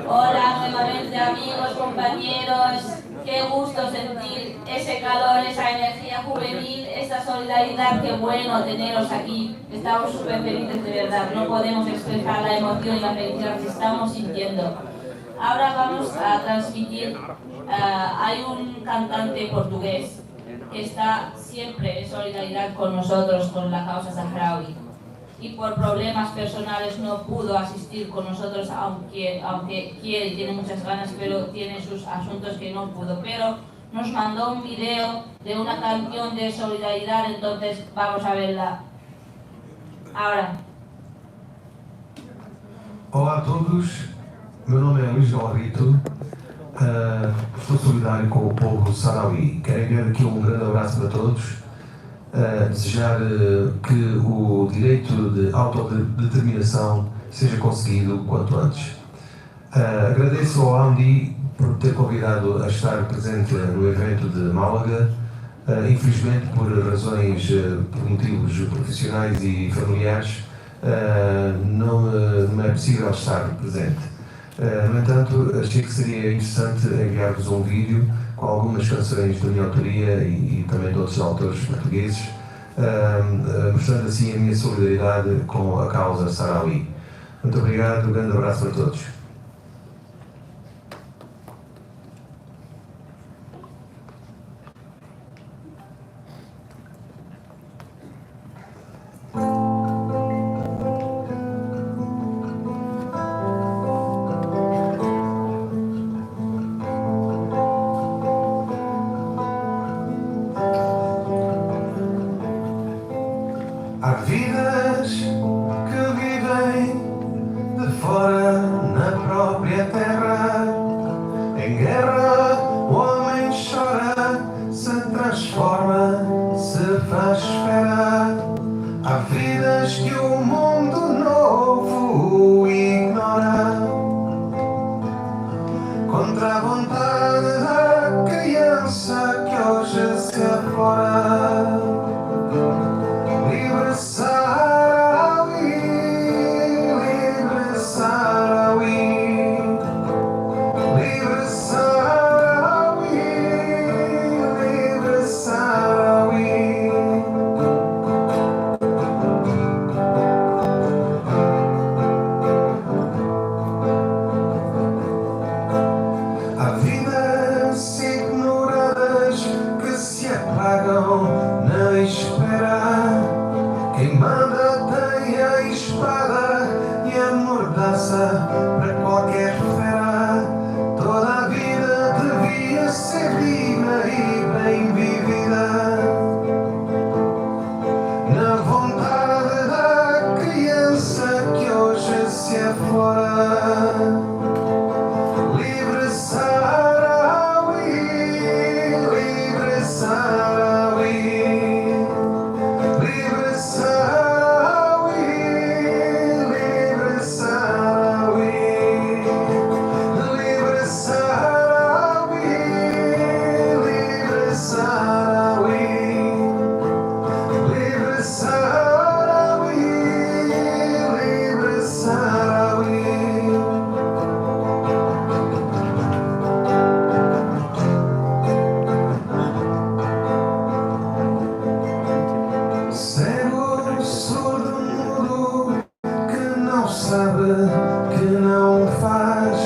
Hola nuevamente amigos, compañeros, qué gusto sentir ese calor, esa energía juvenil, esa solidaridad, qué bueno teneros aquí, estamos súper felices de verdad, no podemos expresar la emoción y la felicidad que estamos sintiendo. Ahora vamos a transmitir, hay un cantante portugués que está siempre en solidaridad con nosotros, con la causa saharaui. Y por problemas personales no pudo asistir con nosotros, aunque quiere y tiene muchas ganas, pero tiene sus asuntos que no pudo. Pero nos mandó un video de una canción de solidaridad, entonces vamos a verla ahora. Olá a todos, meu nome é Luís Galrito, estou solidário com o povo saharaui. Quero enviar aqui um grande abraço para todos, desejar que o direito de autodeterminação seja conseguido quanto antes. Agradeço ao Amdi por ter convidado a estar presente no evento de Málaga. Infelizmente, por razões, por motivos profissionais e familiares, não é possível estar presente. No entanto, achei que seria interessante enviar-vos um vídeo com algumas canções da minha autoria e também de outros autores portugueses, mostrando assim a minha solidariedade com a causa saharaui. Muito obrigado, um grande abraço para todos. Há vidas que vivem de fora na própria terra. Em guerra o homem chora, se transforma, se faz fera. Há vidas que o mundo novo ignora, contra a vontade da criança que hoje se aflora. Livre Saharaui, livre Saharaui, livre Saharaui, livre Saharaui. Há vidas ignoradas que se apagam na espera. Quem manda tem a espada e a mordaça para qualquer fera. Toda a vida devia ser digna e bem vivida, na vontade da criança que hoje se aflora. Livre Saharaui, livre Saharaui, livre Saharaui, livre Saharaui, livre Saharaui, livre Saharaui, livre Saharaui, livre Saharaui. Cego, surdo, mudo, que não sabe, que não faz.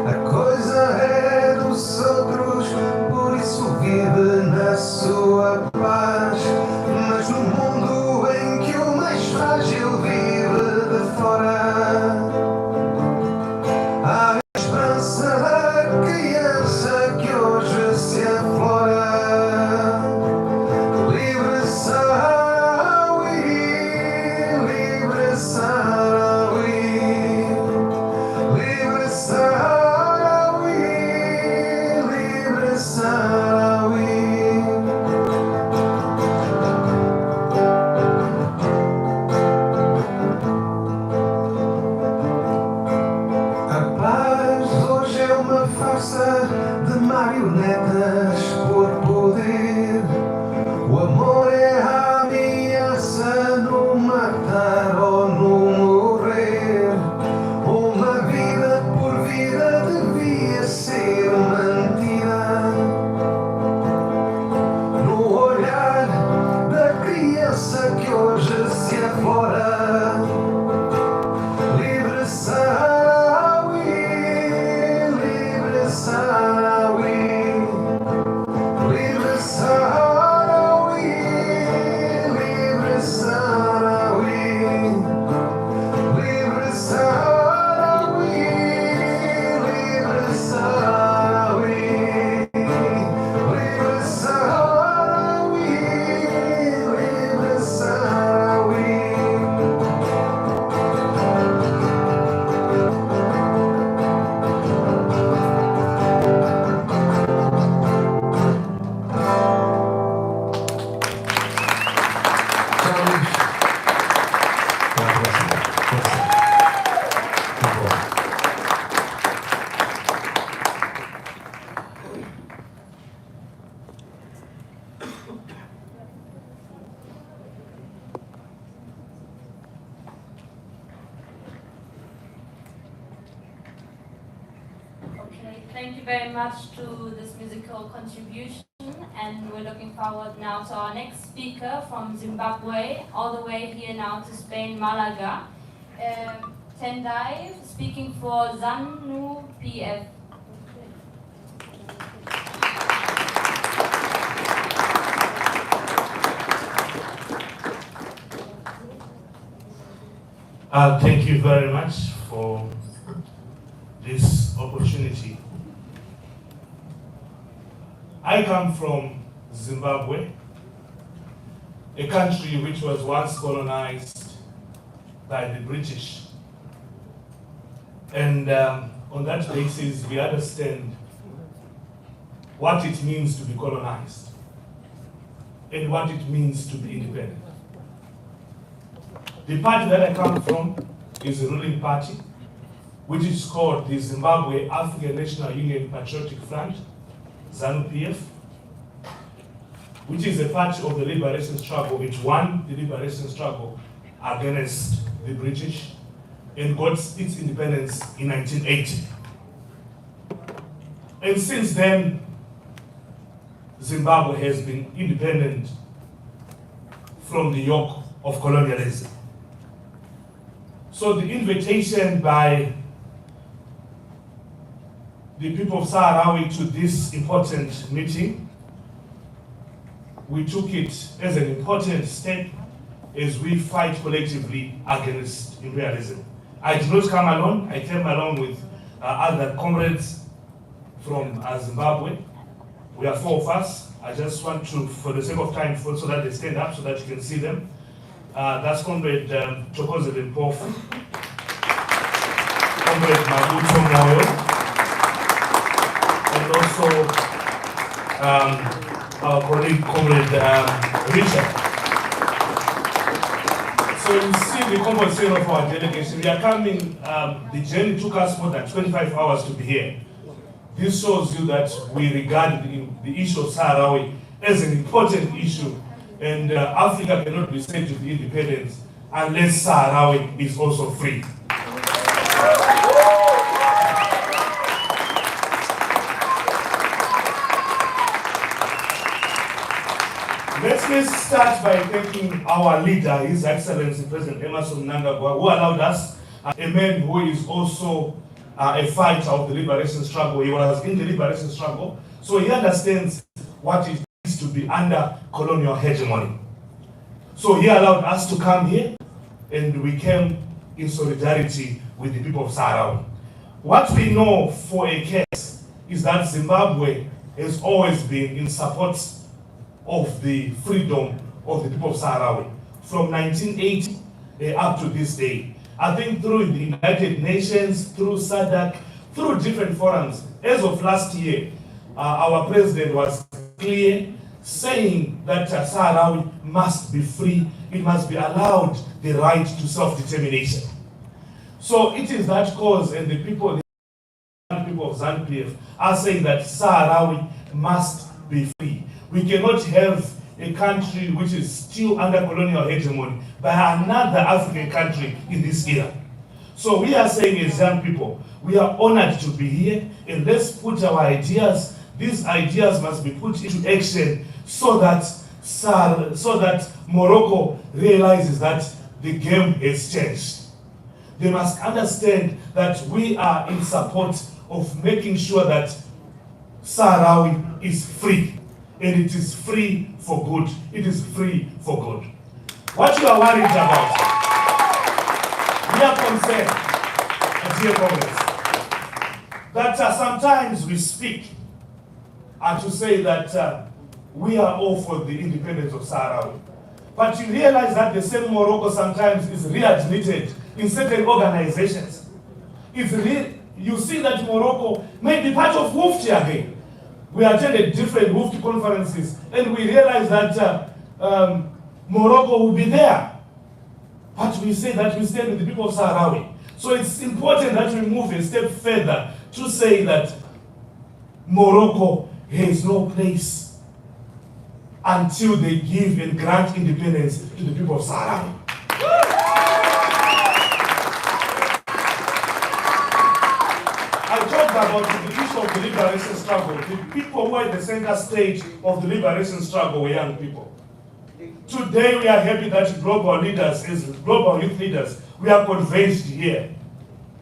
A coisa é dos outros, por isso vive na sua paz. Mas no mundo em que o mais frágil vive de fora, há a esperança da criança que hoje se aflora. Livre Saharaui, livre Saharaui, livre Saharaui, livre Saharaui. A paz hoje é uma farsa de marionetas por poder. O amor é a ameaça no matar ou no morrer. Uma vida por vida devia ser mantida no olhar da criança que hoje se aflora. Livre Saharaui, livre Saharaui, livre Saharaui. Okay, thank you very much to this musical contribution, and we're looking forward now to our next speaker from Zimbabwe, all the way here now to Spain, Malaga. Tendai, speaking for ZANU PF. Thank you very much for this opportunity. I come from Zimbabwe, a country which was once colonized by the British. And on that basis, we understand what it means to be colonized and what it means to be independent. The party that I come from is a ruling party, which is called the Zimbabwe African National Union Patriotic Front, ZANU PF, which is a party of the liberation struggle, which won the liberation struggle against the British and got its independence in 1980. And since then, Zimbabwe has been independent from the yoke of colonialism. So the invitation by the people of Saharaui to this important meeting, we took it as an important step as we fight collectively against imperialism. I did not come alone. I came along with other comrades from Zimbabwe. We are 4 of us. I just want to, for the sake of time, so that they stand up so that you can see them. That's Comrade Chokoze Limpofu, Comrade Mabuto Moyo, and also our colleague, Comrade Richard. So you see the composition of our delegation. We are coming, the journey took us more than 25 hours to be here. This shows you that we regard the issue of Saharaui as an important issue, and Africa cannot be said to be independent unless Saharaui is also free. Let me start by thanking our leader, His Excellency President Emmerson Mnangagwa, who allowed us, a man who is also a fighter of the liberation struggle. He was in the liberation struggle, so he understands what it is to be under colonial hegemony. So he allowed us to come here, and we came in solidarity with the people of Sahara. What we know for a case is that Zimbabwe has always been in support of the freedom of the people of Sahara from 1980 up to this day. I think through the United Nations, through SADC, through different forums. As of last year, our president was clear, saying that Saharaui must be free, it must be allowed the right to self-determination. So it is that cause, and the people of ZANU PF are saying that Saharaui must be free. We cannot have a country which is still under colonial hegemony by another African country in this era. So we are saying as young people, we are honored to be here, and let's put our ideas. These ideas must be put into action so that Morocco realizes that the game has changed. They must understand that we are in support of making sure that Saharaui is free. And it is free for good. It is free for good. What you are worried about, we are concerned, dear comrades, that sometimes we speak to say that we are all for the independence of Sahara. But you realize that the same Morocco sometimes is readmitted in certain organizations. You see that Morocco may be part of Mufti again. We attended different Mufti conferences, and we realized that Morocco will be there. But we say that we stand with the people of Saharaui. So it's important that we move a step further to say that Morocco has no place until they give and grant independence to the people of Saharaui. I talked about the issue of the liberation struggle. The people who are at the center stage of the liberation struggle were young people. Today we are happy that global leaders, as global youth leaders, we are converged here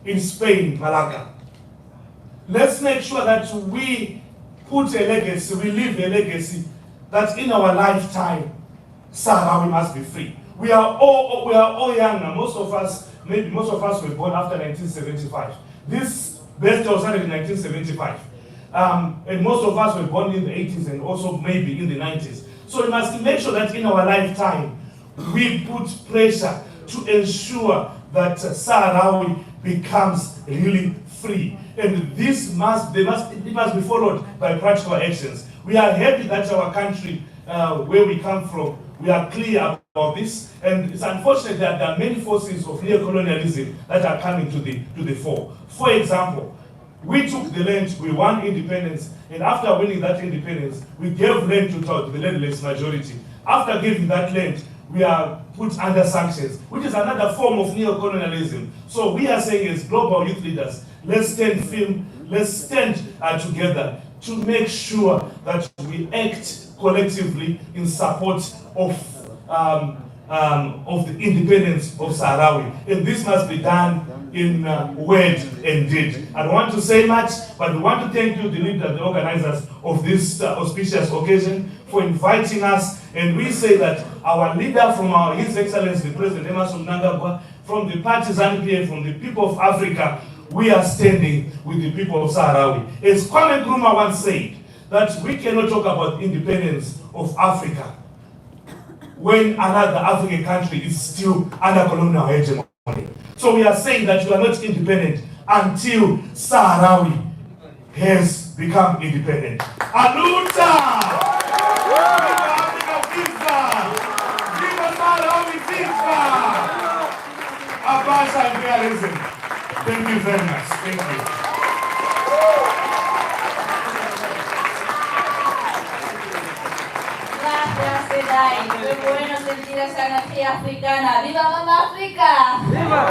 in Spain, Malaga. Let's make sure that we put a legacy, we leave a legacy that in our lifetime, Sahara must be free. We are all young, and most of us were born after 1975. This birthday was started in 1975. And most of us were born in the 80s and also maybe in the 90s. So we must make sure that in our lifetime, we put pressure to ensure that Saharaui becomes really free. And this must be followed by practical actions. We are happy that our country, where we come from, we are clear about this. And it's unfortunate that there are many forces of neocolonialism that are coming to the fore. For example, we took the land, we won independence, and after winning that independence, we gave land to the landless majority. After giving that land, we are put under sanctions, which is another form of neocolonialism. So we are saying as global youth leaders, let's stand firm, let's stand together to make sure that we act collectively in support of the independence of Saharaui. And this must be done in word and deed. I don't want to say much, but we want to thank you, the leader, the organizers of this auspicious occasion, for inviting us. And we say that our leader from His Excellency, President Emmerson Mnangagwa, from the parties NPA, from the people of Africa, we are standing with the people of Saharaui. As Kwame Nkrumah once said, that we cannot talk about independence of Africa when another African country is still under colonial hegemony. So we are saying that we are not independent until Saharaui has become independent. Aluta! Viva Africa, viva! Viva Saharaui, viva! Abasha imperialism. Thank you very much. Thank you. Gracias, Sedai. Qué bueno sentir esa energía africana. ¡Viva Mamá África! ¡Viva!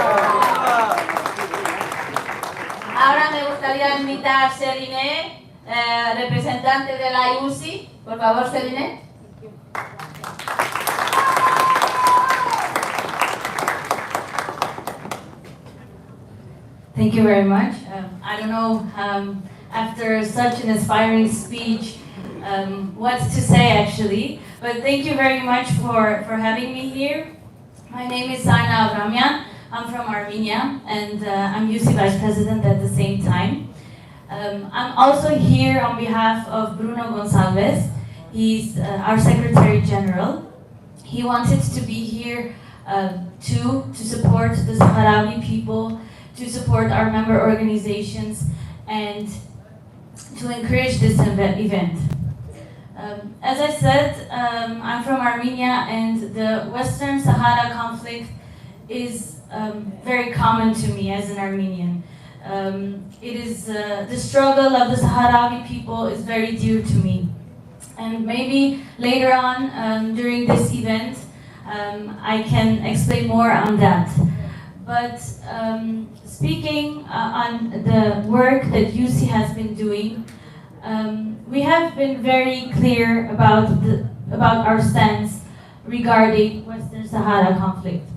Ahora me gustaría invitar a Seriné, representante de la IUCI. Por favor, Seriné. Thank you very much. I don't know, after such an inspiring speech, what to say actually, but thank you very much for having me here. My name is Sáhara Occidental. I'm from Armenia, and I'm UC Vice President at the same time. I'm also here on behalf of Bruno Gonçalves. He's our Secretary General. He wanted to be here to support the Sahrawi people, to support our member organizations, and to encourage this event. As I said, I'm from Armenia, and the Western Sahara conflict is very common to me as an Armenian. It is the struggle of the Sahrawi people is very dear to me. And maybe later on during this event, I can explain more on that. But speaking on the work that UC has been doing, we have been very clear about our stance regarding Western Sahara conflict.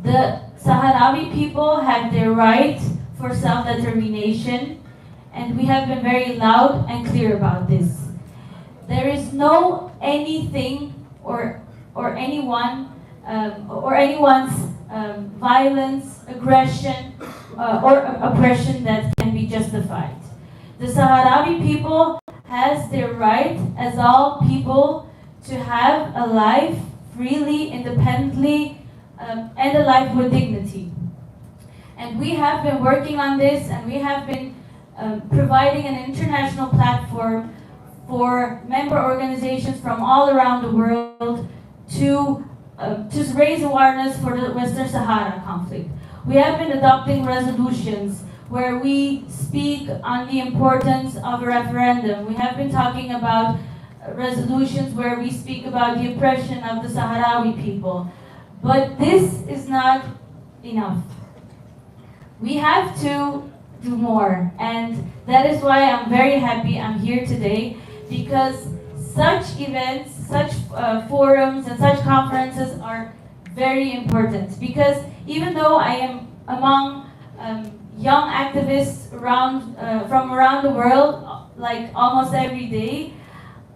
The Sahrawi people have their right for self-determination, and we have been very loud and clear about this. There is no anything or anyone or anyone's violence, aggression, or oppression that can be justified. The Sahrawi people has their right, as all people, to have a life freely, independently, and a life with dignity. And we have been working on this, and we have been providing an international platform for member organizations from all around the world to raise awareness for the Western Sahara conflict. We have been adopting resolutions where we speak on the importance of a referendum. We have been talking about resolutions where we speak about the oppression of the Sahrawi people. But this is not enough. We have to do more. And that is why I'm very happy I'm here today, because such events, such forums and such conferences are very important. Because even though I am among young activists from around the world, like almost every day,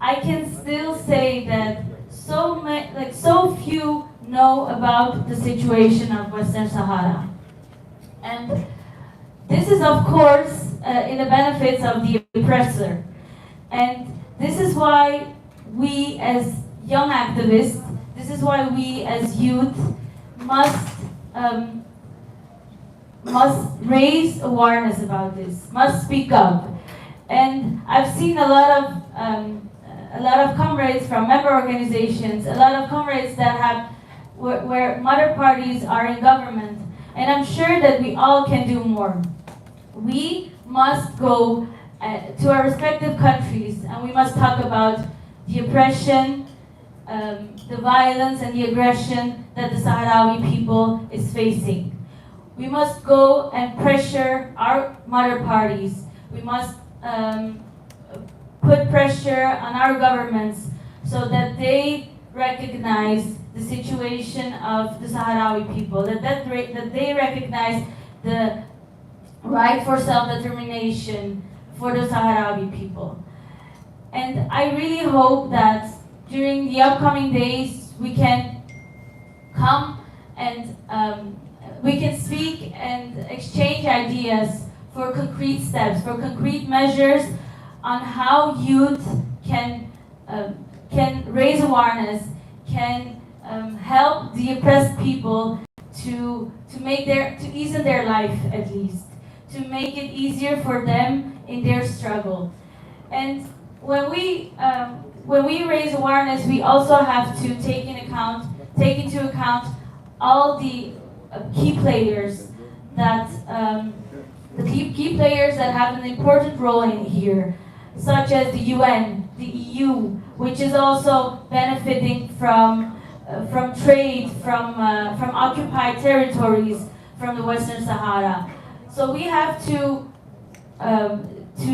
I can still say that so few know about the situation of Western Sahara. And this is, of course, in the benefits of the oppressor. And this is why we as young activists, this is why we as youth must raise awareness about this, must speak up. And I've seen a lot of comrades from member organizations, a lot of comrades that have where mother parties are in government, and I'm sure that we all can do more. We must go to our respective countries, and we must talk about the oppression, the violence and the aggression that the Sahrawi people is facing. We must go and pressure our mother parties. We must put pressure on our governments so that they recognize the situation of the Sahrawi people, that they recognize the right for self-determination for the Sahrawi people. And I really hope that during the upcoming days we can come and we can speak and exchange ideas for concrete steps, for concrete measures on how youth can raise awareness, can help the oppressed people to ease in their life, at least, to make it easier for them in their struggle. And when we raise awareness, we also have to take into account all the key players that key players that have an important role in here, such as the UN, the EU, which is also benefiting from trade from occupied territories from the Western Sahara. So we have to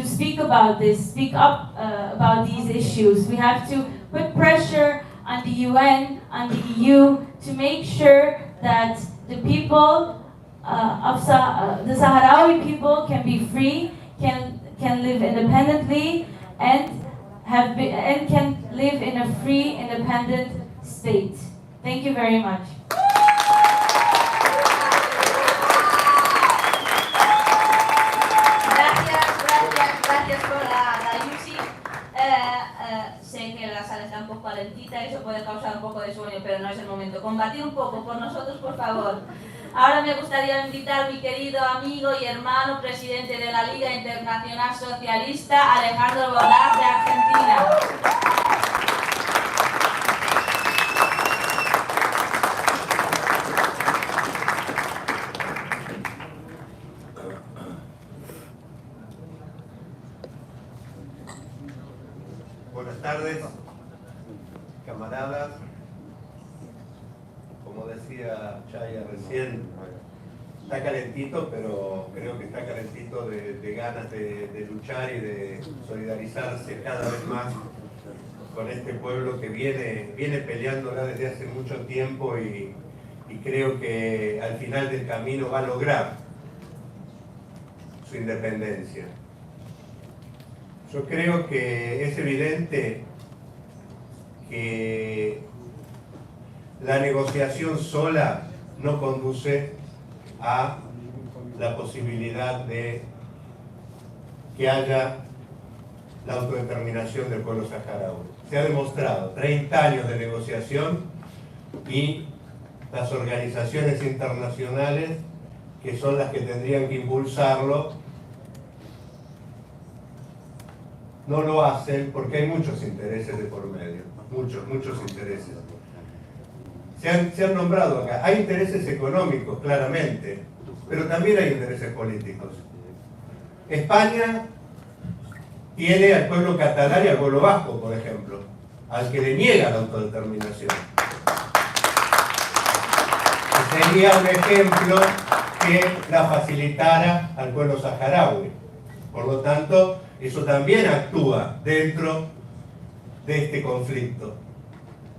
speak about this, speak up about these issues. We have to put pressure on the UN, on the EU, to make sure that the people the Sahrawi people can be free, can live independently, and can live in a free, independent state. Thank you very much. Gracias por la Yusi. Sé que la sala está un poco calentita y eso puede causar un poco de sueño, pero no es el momento. Combatir un poco por nosotros, por favor. Ahora me gustaría invitar a mi querido amigo y hermano, presidente de la Liga Internacional Socialista, Alejandro Borrás, de Argentina. Buenas tardes, camaradas. Como decía Chaya recién, está calentito, pero creo que está calentito de ganas de luchar y de solidarizarse cada vez más con este pueblo que viene peleándola desde hace mucho tiempo y creo que al final del camino va a lograr su independencia. Yo creo que es evidente que la negociación sola no conduce a la posibilidad de que haya la autodeterminación del pueblo saharaui. Se ha demostrado 30 años de negociación y las organizaciones internacionales, que son las que tendrían que impulsarlo, no lo hacen porque hay muchos intereses de por medio, muchos intereses. Se han nombrado acá, hay intereses económicos, claramente, pero también hay intereses políticos. España tiene al pueblo catalán y al pueblo vasco, por ejemplo, al que le niega la autodeterminación. sería un ejemplo que la facilitara al pueblo saharaui. Por lo tanto, eso también actúa dentro de este conflicto.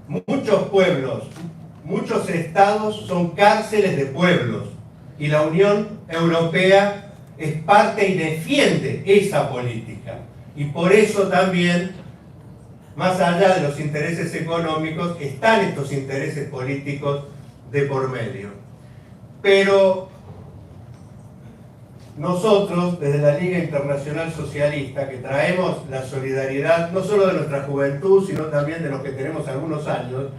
Muchos pueblos, muchos estados son cárceles de pueblos y la Unión Europea es parte y defiende esa política. Y por eso también, más allá de los intereses económicos, están estos intereses políticos de por medio. Pero nosotros, desde la Liga Internacional Socialista, que traemos la solidaridad no solo de nuestra juventud, sino también de los que tenemos algunos años,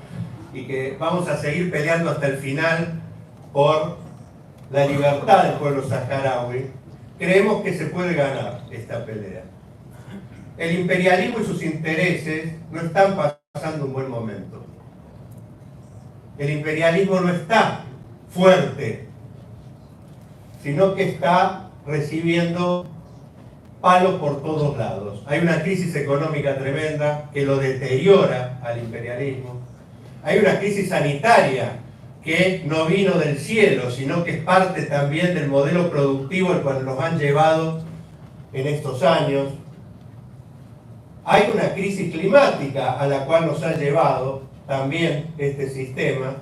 y que vamos a seguir peleando hasta el final por la libertad del pueblo saharaui, creemos que se puede ganar esta pelea. El imperialismo y sus intereses no están pasando un buen momento. El imperialismo no está fuerte, sino que está recibiendo palos por todos lados. Hay una crisis económica tremenda que lo deteriora al imperialismo. Hay una crisis sanitaria que no vino del cielo, sino que es parte también del modelo productivo al cual nos han llevado en estos años. Hay una crisis climática a la cual nos ha llevado también este sistema.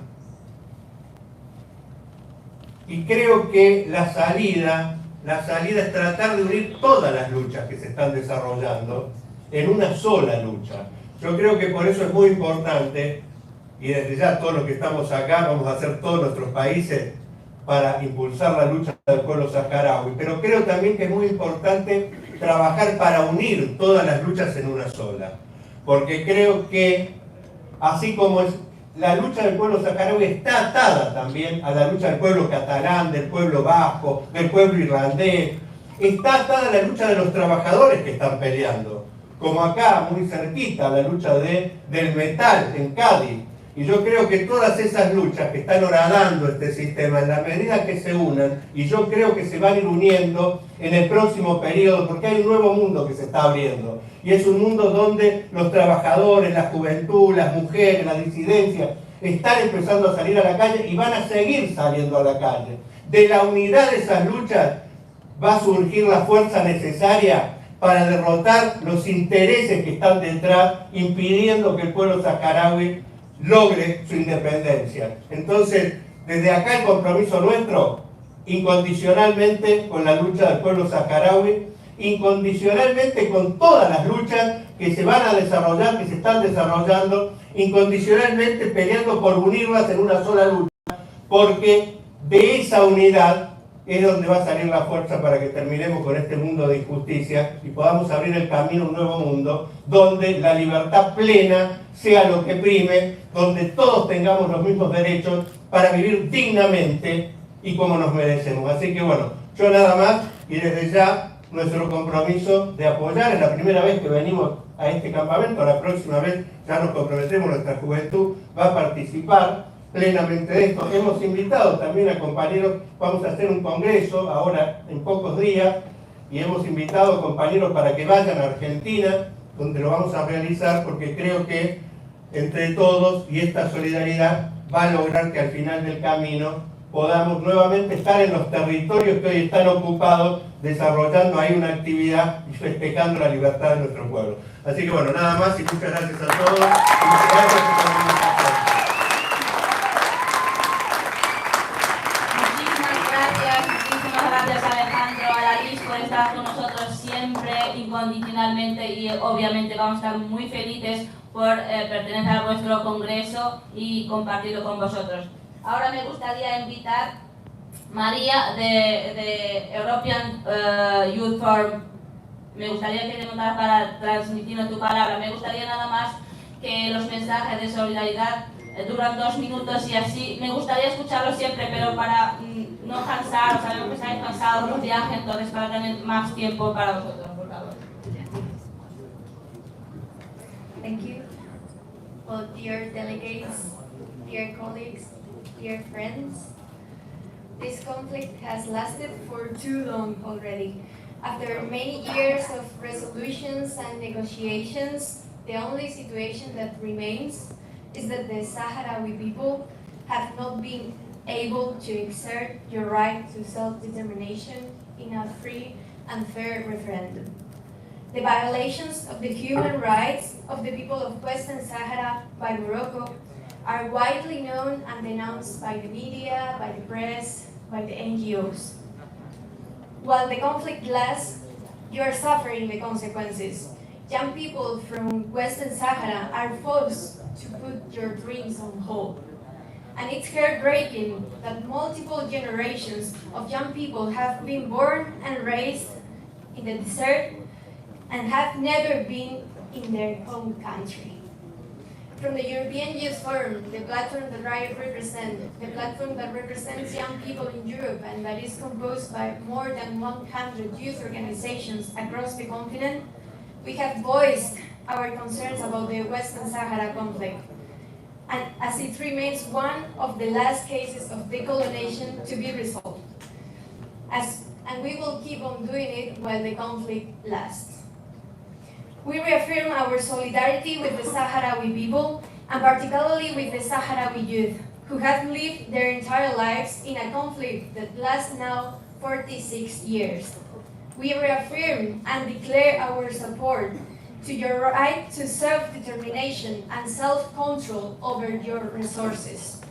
Y creo que la salida es tratar de unir todas las luchas que se están desarrollando en una sola lucha. Yo creo que por eso es muy importante, y desde ya todos los que estamos acá vamos a hacer todos nuestros países para impulsar la lucha del pueblo saharaui, pero creo también que es muy importante trabajar para unir todas las luchas en una sola, porque creo que así como es la lucha del pueblo saharaui está atada también a la lucha del pueblo catalán, del pueblo vasco, del pueblo irlandés, está atada a la lucha de los trabajadores que están peleando, como acá muy cerquita la lucha del metal en Cádiz. Y yo creo que todas esas luchas que están horadando este sistema, en la medida que se unan, y yo creo que se van a ir uniendo en el próximo periodo, porque hay un nuevo mundo que se está abriendo. Y es un mundo donde los trabajadores, la juventud, las mujeres, la disidencia, están empezando a salir a la calle y van a seguir saliendo a la calle. De la unidad de esas luchas va a surgir la fuerza necesaria para derrotar los intereses que están detrás, impidiendo que el pueblo saharaui logre su independencia. Entonces, desde acá el compromiso nuestro, incondicionalmente con la lucha del pueblo saharaui, incondicionalmente con todas las luchas que se van a desarrollar, que se están desarrollando, incondicionalmente peleando por unirlas en una sola lucha, porque de esa unidad es donde va a salir la fuerza para que terminemos con este mundo de injusticia y podamos abrir el camino a un nuevo mundo donde la libertad plena sea lo que prime, donde todos tengamos los mismos derechos para vivir dignamente y como nos merecemos. Así que bueno, yo nada más, y desde ya nuestro compromiso de apoyar. Es la primera vez que venimos a este campamento, la próxima vez ya nos comprometemos, nuestra juventud va a participar plenamente de esto. Hemos invitado también a compañeros, vamos a hacer un congreso ahora en pocos días, y hemos invitado a compañeros para que vayan a Argentina, donde lo vamos a realizar, porque creo que entre todos y esta solidaridad va a lograr que al final del camino podamos nuevamente estar en los territorios que hoy están ocupados, desarrollando ahí una actividad y festejando la libertad de nuestro pueblo. Así que bueno, nada más y muchas gracias a todos. Y muchas gracias por la invitación. Muchísimas gracias Alejandro, a la Liz por estar con nosotros siempre, incondicionalmente, y obviamente vamos a estar muy felices por pertenecer a vuestro congreso y compartirlo con vosotros. Ahora me gustaría invitar a María de European Youth Forum. Me gustaría que te montaras para transmitirnos tu palabra. Me gustaría nada más que los mensajes de solidaridad duran 2 minutos y así. Me gustaría escucharlos siempre, pero para no cansaros, sabemos que estáis cansados los viajes, entonces para tener más tiempo para vosotros, por favor. Thank you. Well, dear delegates, dear colleagues, dear friends, this conflict has lasted for too long already. After many years of resolutions and negotiations, the only situation that remains is that the Saharaui people have not been able to exert your right to self-determination in a free and fair referendum. The violations of the human rights of the people of Western Sahara by Morocco are widely known and denounced by the media, by the press, by the NGOs. While the conflict lasts, you are suffering the consequences. Young people from Western Sahara are forced to put your dreams on hold. And it's heartbreaking that multiple generations of young people have been born and raised in the desert and have never been in their home country. From the European Youth Forum, the platform that I represent, the platform that represents young people in Europe and that is composed by more than 100 youth organizations across the continent, we have voiced our concerns about the Western Sahara conflict, and as it remains one of the last cases of decolonization to be resolved. And we will keep on doing it while the conflict lasts. We reaffirm our solidarity with the Saharaui people, and particularly with the Saharaui youth, who have lived their entire lives in a conflict that lasts now 46 years. We reaffirm and declare our support to your right to self-determination and self-control over your resources.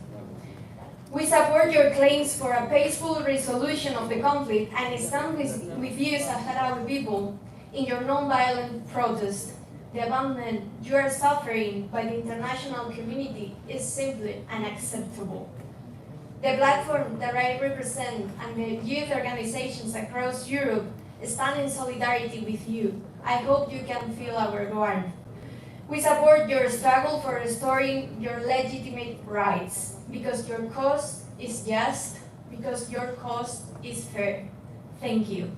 We support your claims for a peaceful resolution of the conflict and stand with you, Saharaui people, in your non-violent protest. The abandonment you are suffering by the international community is simply unacceptable. The platform that I represent and the youth organizations across Europe stand in solidarity with you. I hope you can feel our warmth. We support your struggle for restoring your legitimate rights, because your cause is just, because your cause is fair. Thank you.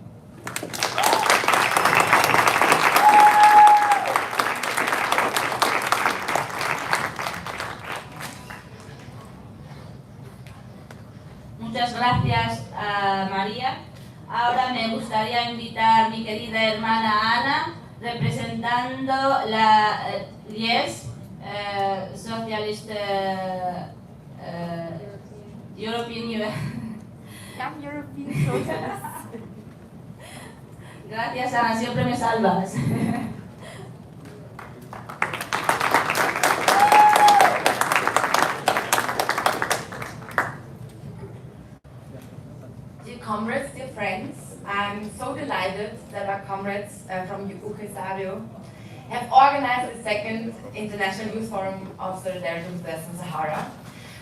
Muchas gracias, María. Ahora me gustaría invitar a mi querida hermana Ana, representando la Lies, Socialist European Union. European Socialists. Gracias, Ana, siempre me salvas. Dear comrades, dear friends, I'm so delighted that our comrades from ECSaharaui have organized the second International Youth Forum of Solidarity with Western Sahara,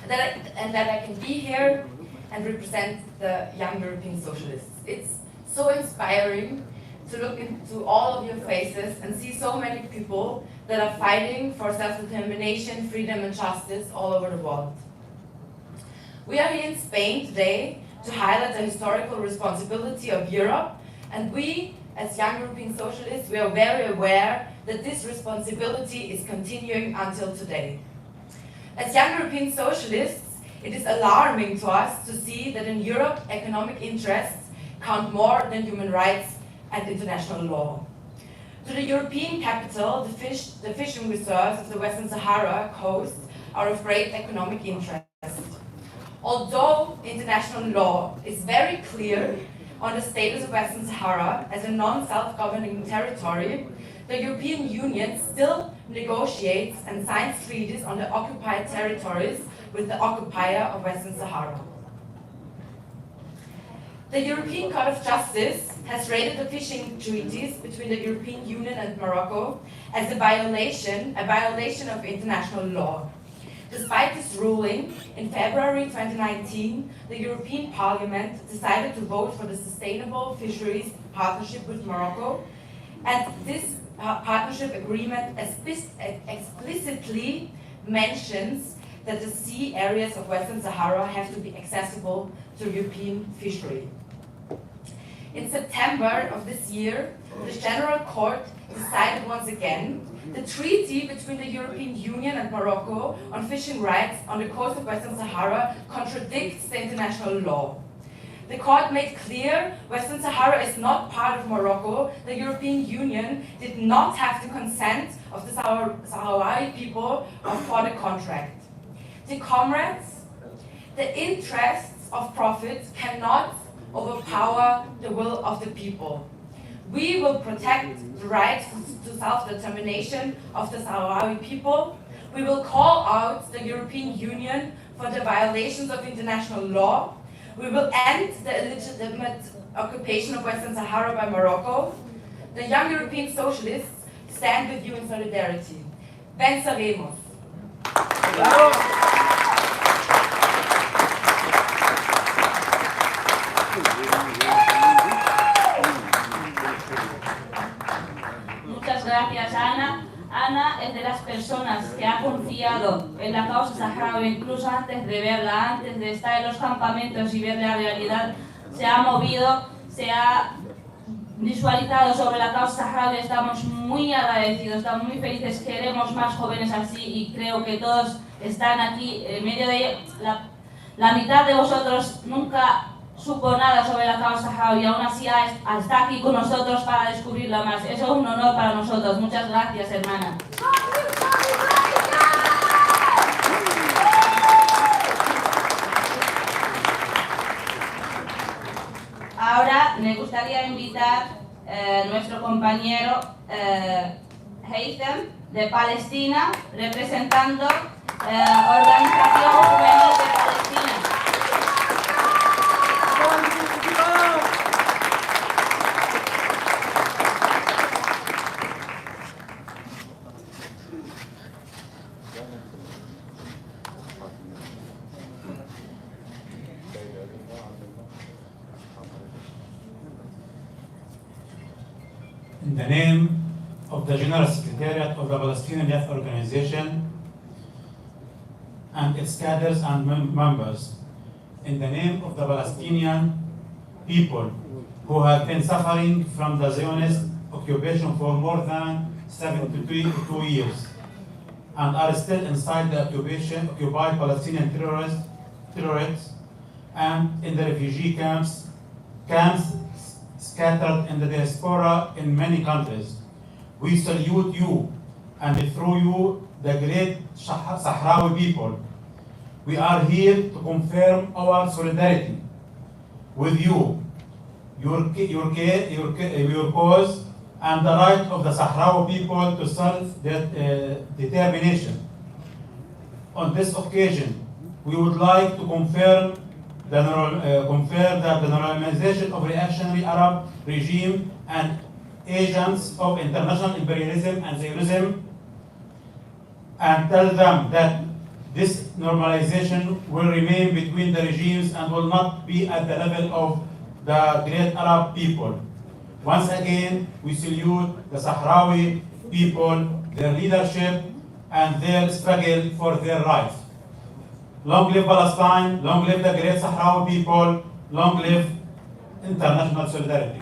and that I can be here and represent the young European socialists. It's so inspiring to look into all of your faces and see so many people that are fighting for self-determination, freedom and justice all over the world. We are here in Spain today to highlight the historical responsibility of Europe, and we, as young European socialists, we are very aware that this responsibility is continuing until today. As young European socialists, it is alarming to us to see that in Europe, economic interests count more than human rights and international law. To the European capital, the fishing reserves of the Western Sahara coast are of great economic interest. Although international law is very clear on the status of Western Sahara as a non-self-governing territory, the European Union still negotiates and signs treaties on the occupied territories with the occupier of Western Sahara. The European Court of Justice has rated the fishing treaties between the European Union and Morocco as a violation of international law. Despite this ruling, in February 2019, the European Parliament decided to vote for the Sustainable Fisheries Partnership with Morocco, and this partnership agreement explicitly mentions that the sea areas of Western Sahara have to be accessible to European fishery. In September of this year, the General Court decided once again the treaty between the European Union and Morocco on fishing rights on the coast of Western Sahara contradicts the international law. The court made clear Western Sahara is not part of Morocco. The European Union did not have the consent of the Sahrawi people for the contract. The comrades, the interests of profit cannot overpower the will of the people. We will protect the right to self-determination of the Saharaui people. We will call out the European Union for the violations of international law. We will end the illegitimate occupation of Western Sahara by Morocco. The young European socialists stand with you in solidarity. Venceremos. Muchas gracias, Ana. Ana es de las personas que ha confiado en la causa saharaui, incluso antes de verla, antes de estar en los campamentos y ver la realidad, se ha movido, se ha visualizado sobre la causa saharaui. Estamos muy agradecidos, estamos muy felices, queremos más jóvenes así y creo que todos están aquí en medio de ellos. La mitad de vosotros nunca supo nada sobre la causa saharaui y aún así está aquí con nosotros para descubrirla más. Eso es un honor para nosotros. Muchas gracias, hermana. Ahora me gustaría invitar a nuestro compañero Haitham de Palestina, representando Organización Juvenil de Palestina. In the name of the General Secretariat of the Palestinian Youth Organization and its cadres and members, in the name of the Palestinian people who have been suffering from the Zionist occupation for more than 72 years and are still inside the occupied Palestinian terrorists and in the refugee camps scattered in the diaspora in many countries. We salute you and through you the great Sahrawi people. We are here to confirm our solidarity with you, your cause, and the right of the Sahrawi people to self-determination. On this occasion, we would like to confirm the normalization of reactionary Arab regime and agents of international imperialism and Zionism, and tell them that this normalization will remain between the regimes and will not be at the level of the great Arab people. Once again, we salute the Sahrawi people, their leadership, and their struggle for their rights. Long live Palestine, long live the great Sahrawi people, long live international solidarity.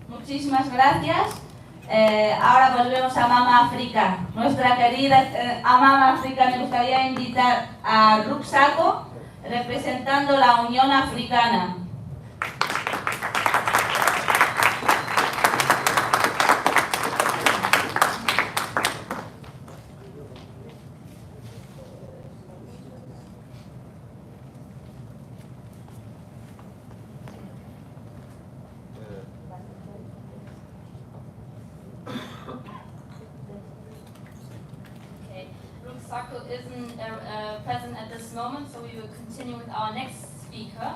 Muchísimas gracias. Ahora volvemos a Mama África. Nuestra querida Mama África, me gustaría invitar a Ruxaco, representando la Unión Africana. Ruxaco isn't present at this moment, so we will continue with our next speaker.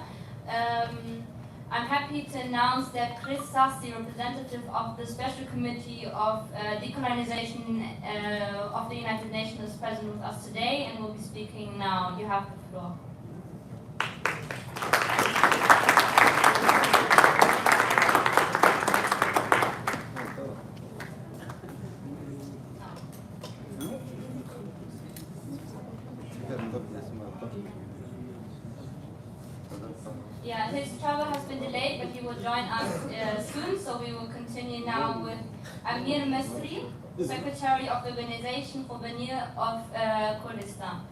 I'm happy to announce that Chris Sass, the representative of the Special Committee of Decolonization of the United Nations, is present with us today and will be speaking now. You have the floor. Yeah, his travel has been delayed, but he will join us soon, so we will continue now with Amir Mesri, Secretary of the Organization for Veneer of Kurdistan.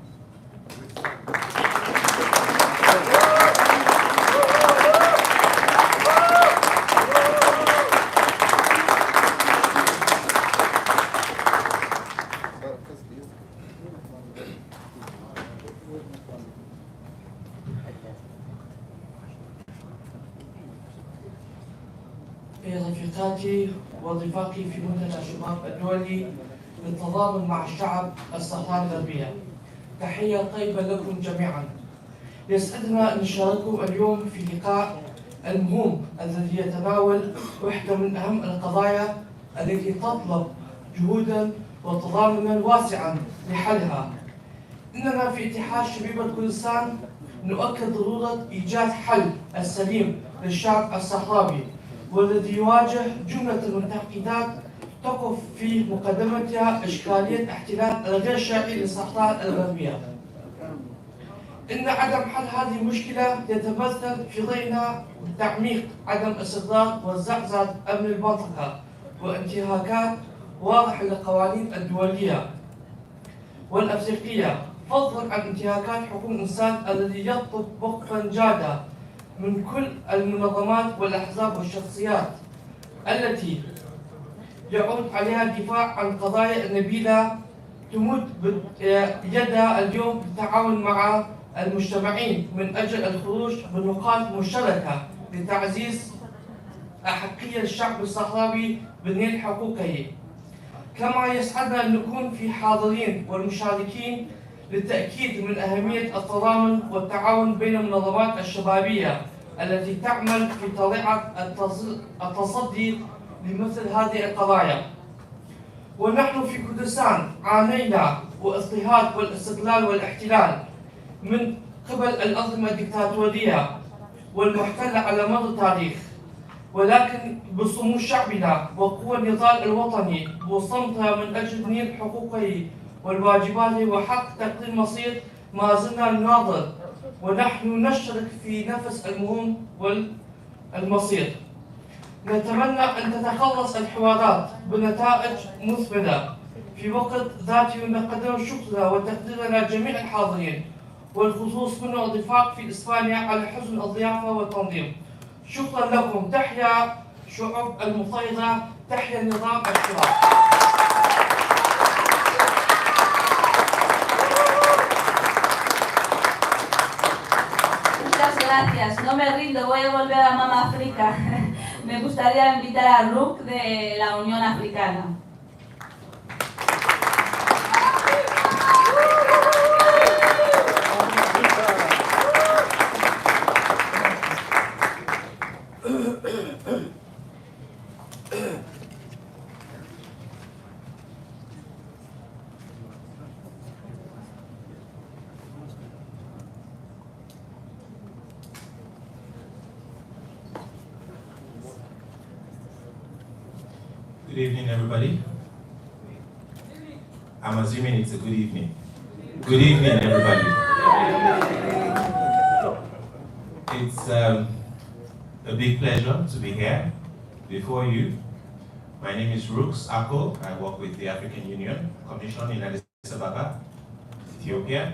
ورفاقي في منتدى الشباب الدولي للتضامن مع الشعب الصحراء الغربية. تحية طيبة لكم جميعا. يسعدنا أن نشارككم اليوم في لقاء المهم الذي يتناول واحدة من أهم القضايا التي تطلب جهودا وتضامنا واسعا لحلها. إننا في اتحاد شبيبة كردستان نؤكد ضرورة إيجاد حل السليم للشعب الصحراوي، والذي يواجه جملة من التعقيدات تقف في مقدمتها إشكالية احتلال الغير شرعي للصحراء الغربية. إن عدم حل هذه المشكلة يتمثل في رأينا بتعميق عدم استقرار وزعزعة أمن المنطقة وانتهاكات واضحة للقوانين الدولية والأفريقية، فضلا عن انتهاكات حقوق الإنسان الذي يطلب وقفا جادا من كل المنظمات والأحزاب والشخصيات التي يعود عليها الدفاع عن قضايا نبيلة تمد يدها اليوم بالتعاون مع المجتمعين من أجل الخروج بنقاط مشتركة لتعزيز أحقية الشعب الصحراوي بنيل حقوقه. كما يسعدنا أن نكون في حاضرين والمشاركين للتأكيد من أهمية التضامن والتعاون بين المنظمات الشبابية التي تعمل في طليعة التصدي لمثل هذه القضايا. ونحن في كردستان عانينا واضطهاد والاستغلال والاحتلال من قبل الأنظمة الدكتاتورية والمحتلة على مر التاريخ، ولكن بصمود شعبنا وقوى النضال الوطني وصمتها من أجل تنيل حقوقه والواجبات وحق تقدير مصير ما زلنا نناضل، ونحن نشترك في نفس المهم والمصير. نتمنى أن تتخلص الحوارات بنتائج مثمرة في وقت ذاته. نقدم شكرنا وتقديرنا جميع الحاضرين والخصوص من الرفاق في إسبانيا على حسن الضيافة والتنظيم. شكرا لكم. تحيا شعوب المفيضة، تحيا النظام الشرعي. Muchas gracias. No me rindo, voy a volver a Mama África. Me gustaría invitar a Rook de la Unión Africana. Good evening, everybody. I'm assuming it's a good evening. Good evening, everybody. It's a big pleasure to be here before you. My name is Rooks Ako. I work with the African Union Commission in Addis Ababa, Ethiopia,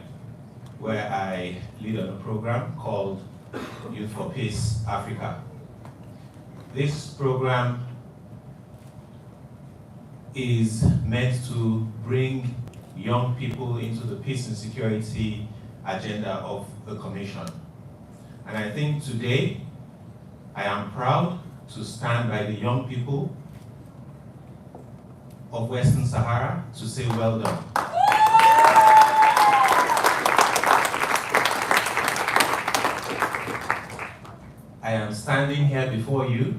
where I lead on a program called Youth for Peace Africa. This program is meant to bring young people into the peace and security agenda of the Commission. And I think today, I am proud to stand by the young people of Western Sahara to say well done. I am standing here before you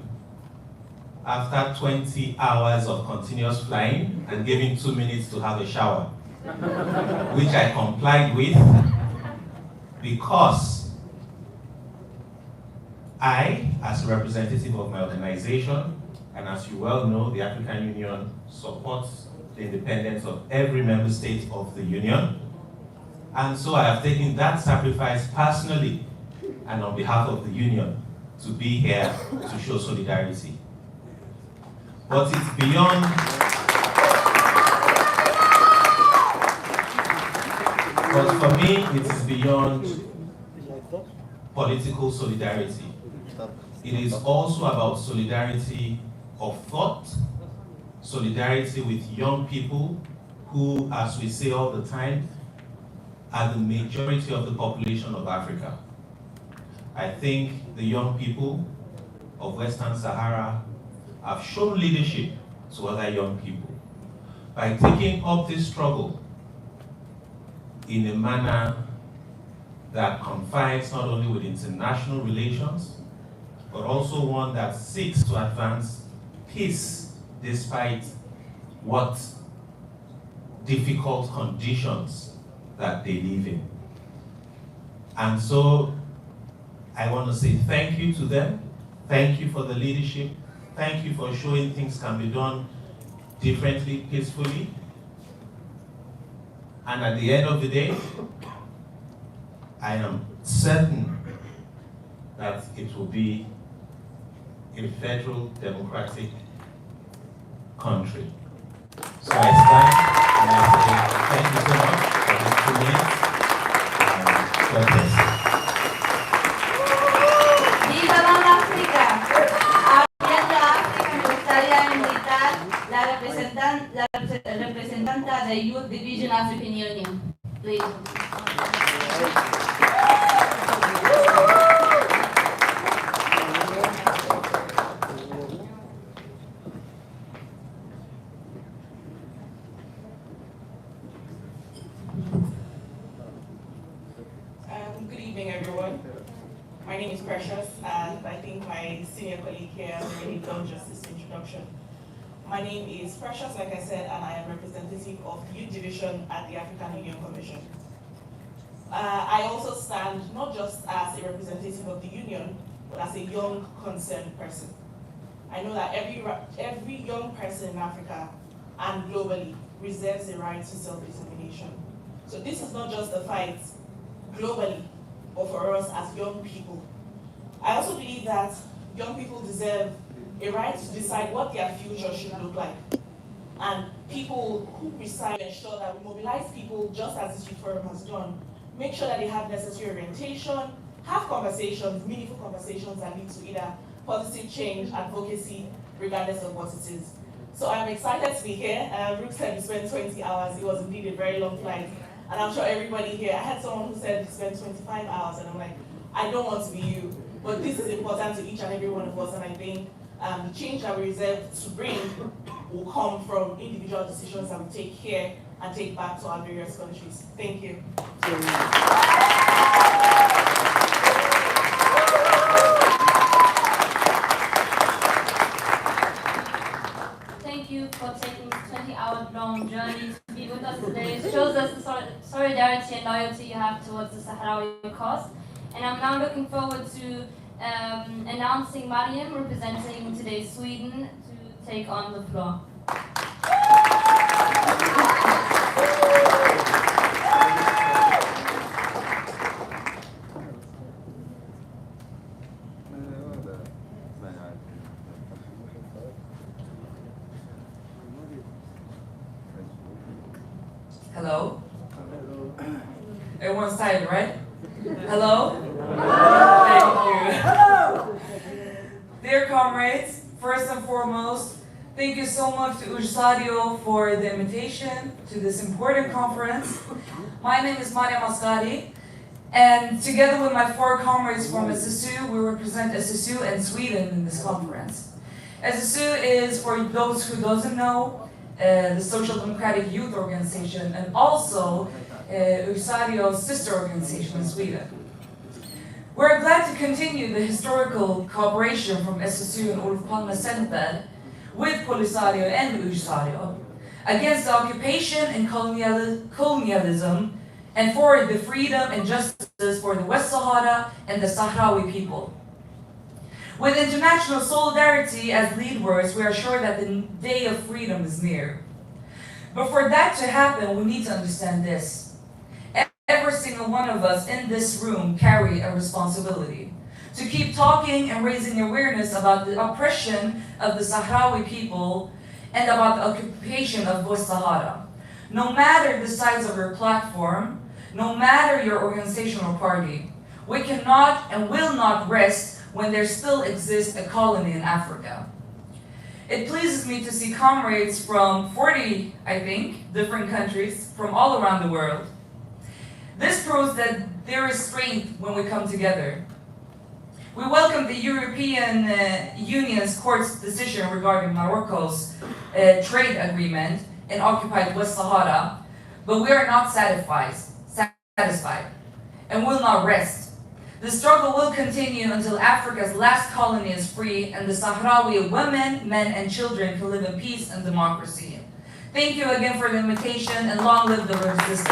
after 20 hours of continuous flying and giving 2 minutes to have a shower, which I complied with because I, as a representative of my organization, and as you well know, the African Union supports the independence of every member state of the Union. And so I have taken that sacrifice personally and on behalf of the Union to be here to show solidarity. But it's beyond but for me, it is beyond political solidarity. It is also about solidarity of thought, solidarity with young people who, as we say all the time, are the majority of the population of Africa. I think the young people of Western Sahara have shown leadership to other young people. By taking up this struggle in a manner that confides not only with international relations, but also one that seeks to advance peace despite what difficult conditions that they live in. And so I want to say thank you to them. Thank you for the leadership. Thank you for showing things can be done differently, peacefully. And at the end of the day, I am certain that it will be a federal democratic country. So I stand and I say thank you so much for this 2 minutes. God bless. ¡Viva la África! Habiendo África, me gustaría invitar la representante de Youth Division African Union. Please. Good evening, everyone. My name is Precious, and I think my senior colleague here has already done justice to introduction. My name is Precious, like I said, and I am representative of the Youth Division at the African Union Commission. I also stand not just as a representative of the Union, but as a young concerned person. I know that every young person in Africa and globally reserves the right to self-determination. So this is not just a fight globally, but for us as young people. I also believe that young people deserve a right to decide what their future should look like. And people who preside ensure that we mobilize people just as this youth forum has done, make sure that they have necessary orientation, have conversations, meaningful conversations that lead to either positive change, advocacy, regardless of what it is. So I'm excited to be here. Brooke said we spent 20 hours. It was indeed a very long flight. And I'm sure everybody here, I had someone who said we spent 25 hours, and I'm like, I don't want to be you. But this is important to each and every one of us, and I think the change that we reserve to bring will come from individual decisions that we take here and take back to our various countries. Thank you. Thank you for taking this 20-hour-long journey to be with us today. It shows us the solidarity and loyalty you have towards the Sahrawi cause. And I'm now looking forward to announcing Mariam, representing today Sweden, to take on the floor. Hello? Everyone's tired, right? Hello? Thank you. Dear comrades, first and foremost, thank you so much to ECSaharaui for the invitation to this important conference. My name is Mariam Asghari, and together with my 4 comrades from SSU, we represent SSU and Sweden in this conference. SSU is, for those who doesn't know, the Social Democratic Youth Organization, and also ECSaharaui sister organization in Sweden. We're glad to continue the historical cooperation from SSU and Olof Palme Center with Polisario and ECSaharaui against the occupation and colonialism and for the freedom and justice for the West Sahara and the Sahrawi people. With international solidarity as lead words, we are sure that the day of freedom is near. But for that to happen, we need to understand this. Every single one of us in this room carry a responsibility to keep talking and raising awareness about the oppression of the Sahrawi people and about the occupation of West Sahara. No matter the size of your platform, no matter your organizational party, we cannot and will not rest when there still exists a colony in Africa. It pleases me to see comrades from 40, I think, different countries from all around the world. This proves that there is strength when we come together. We welcome the European Union's court's decision regarding Morocco's trade agreement in occupied West Sahara, but we are not satisfied and will not rest. The struggle will continue until Africa's last colony is free and the Sahrawi women, men, and children can live in peace and democracy. Thank you again for the invitation, and long live the resistance.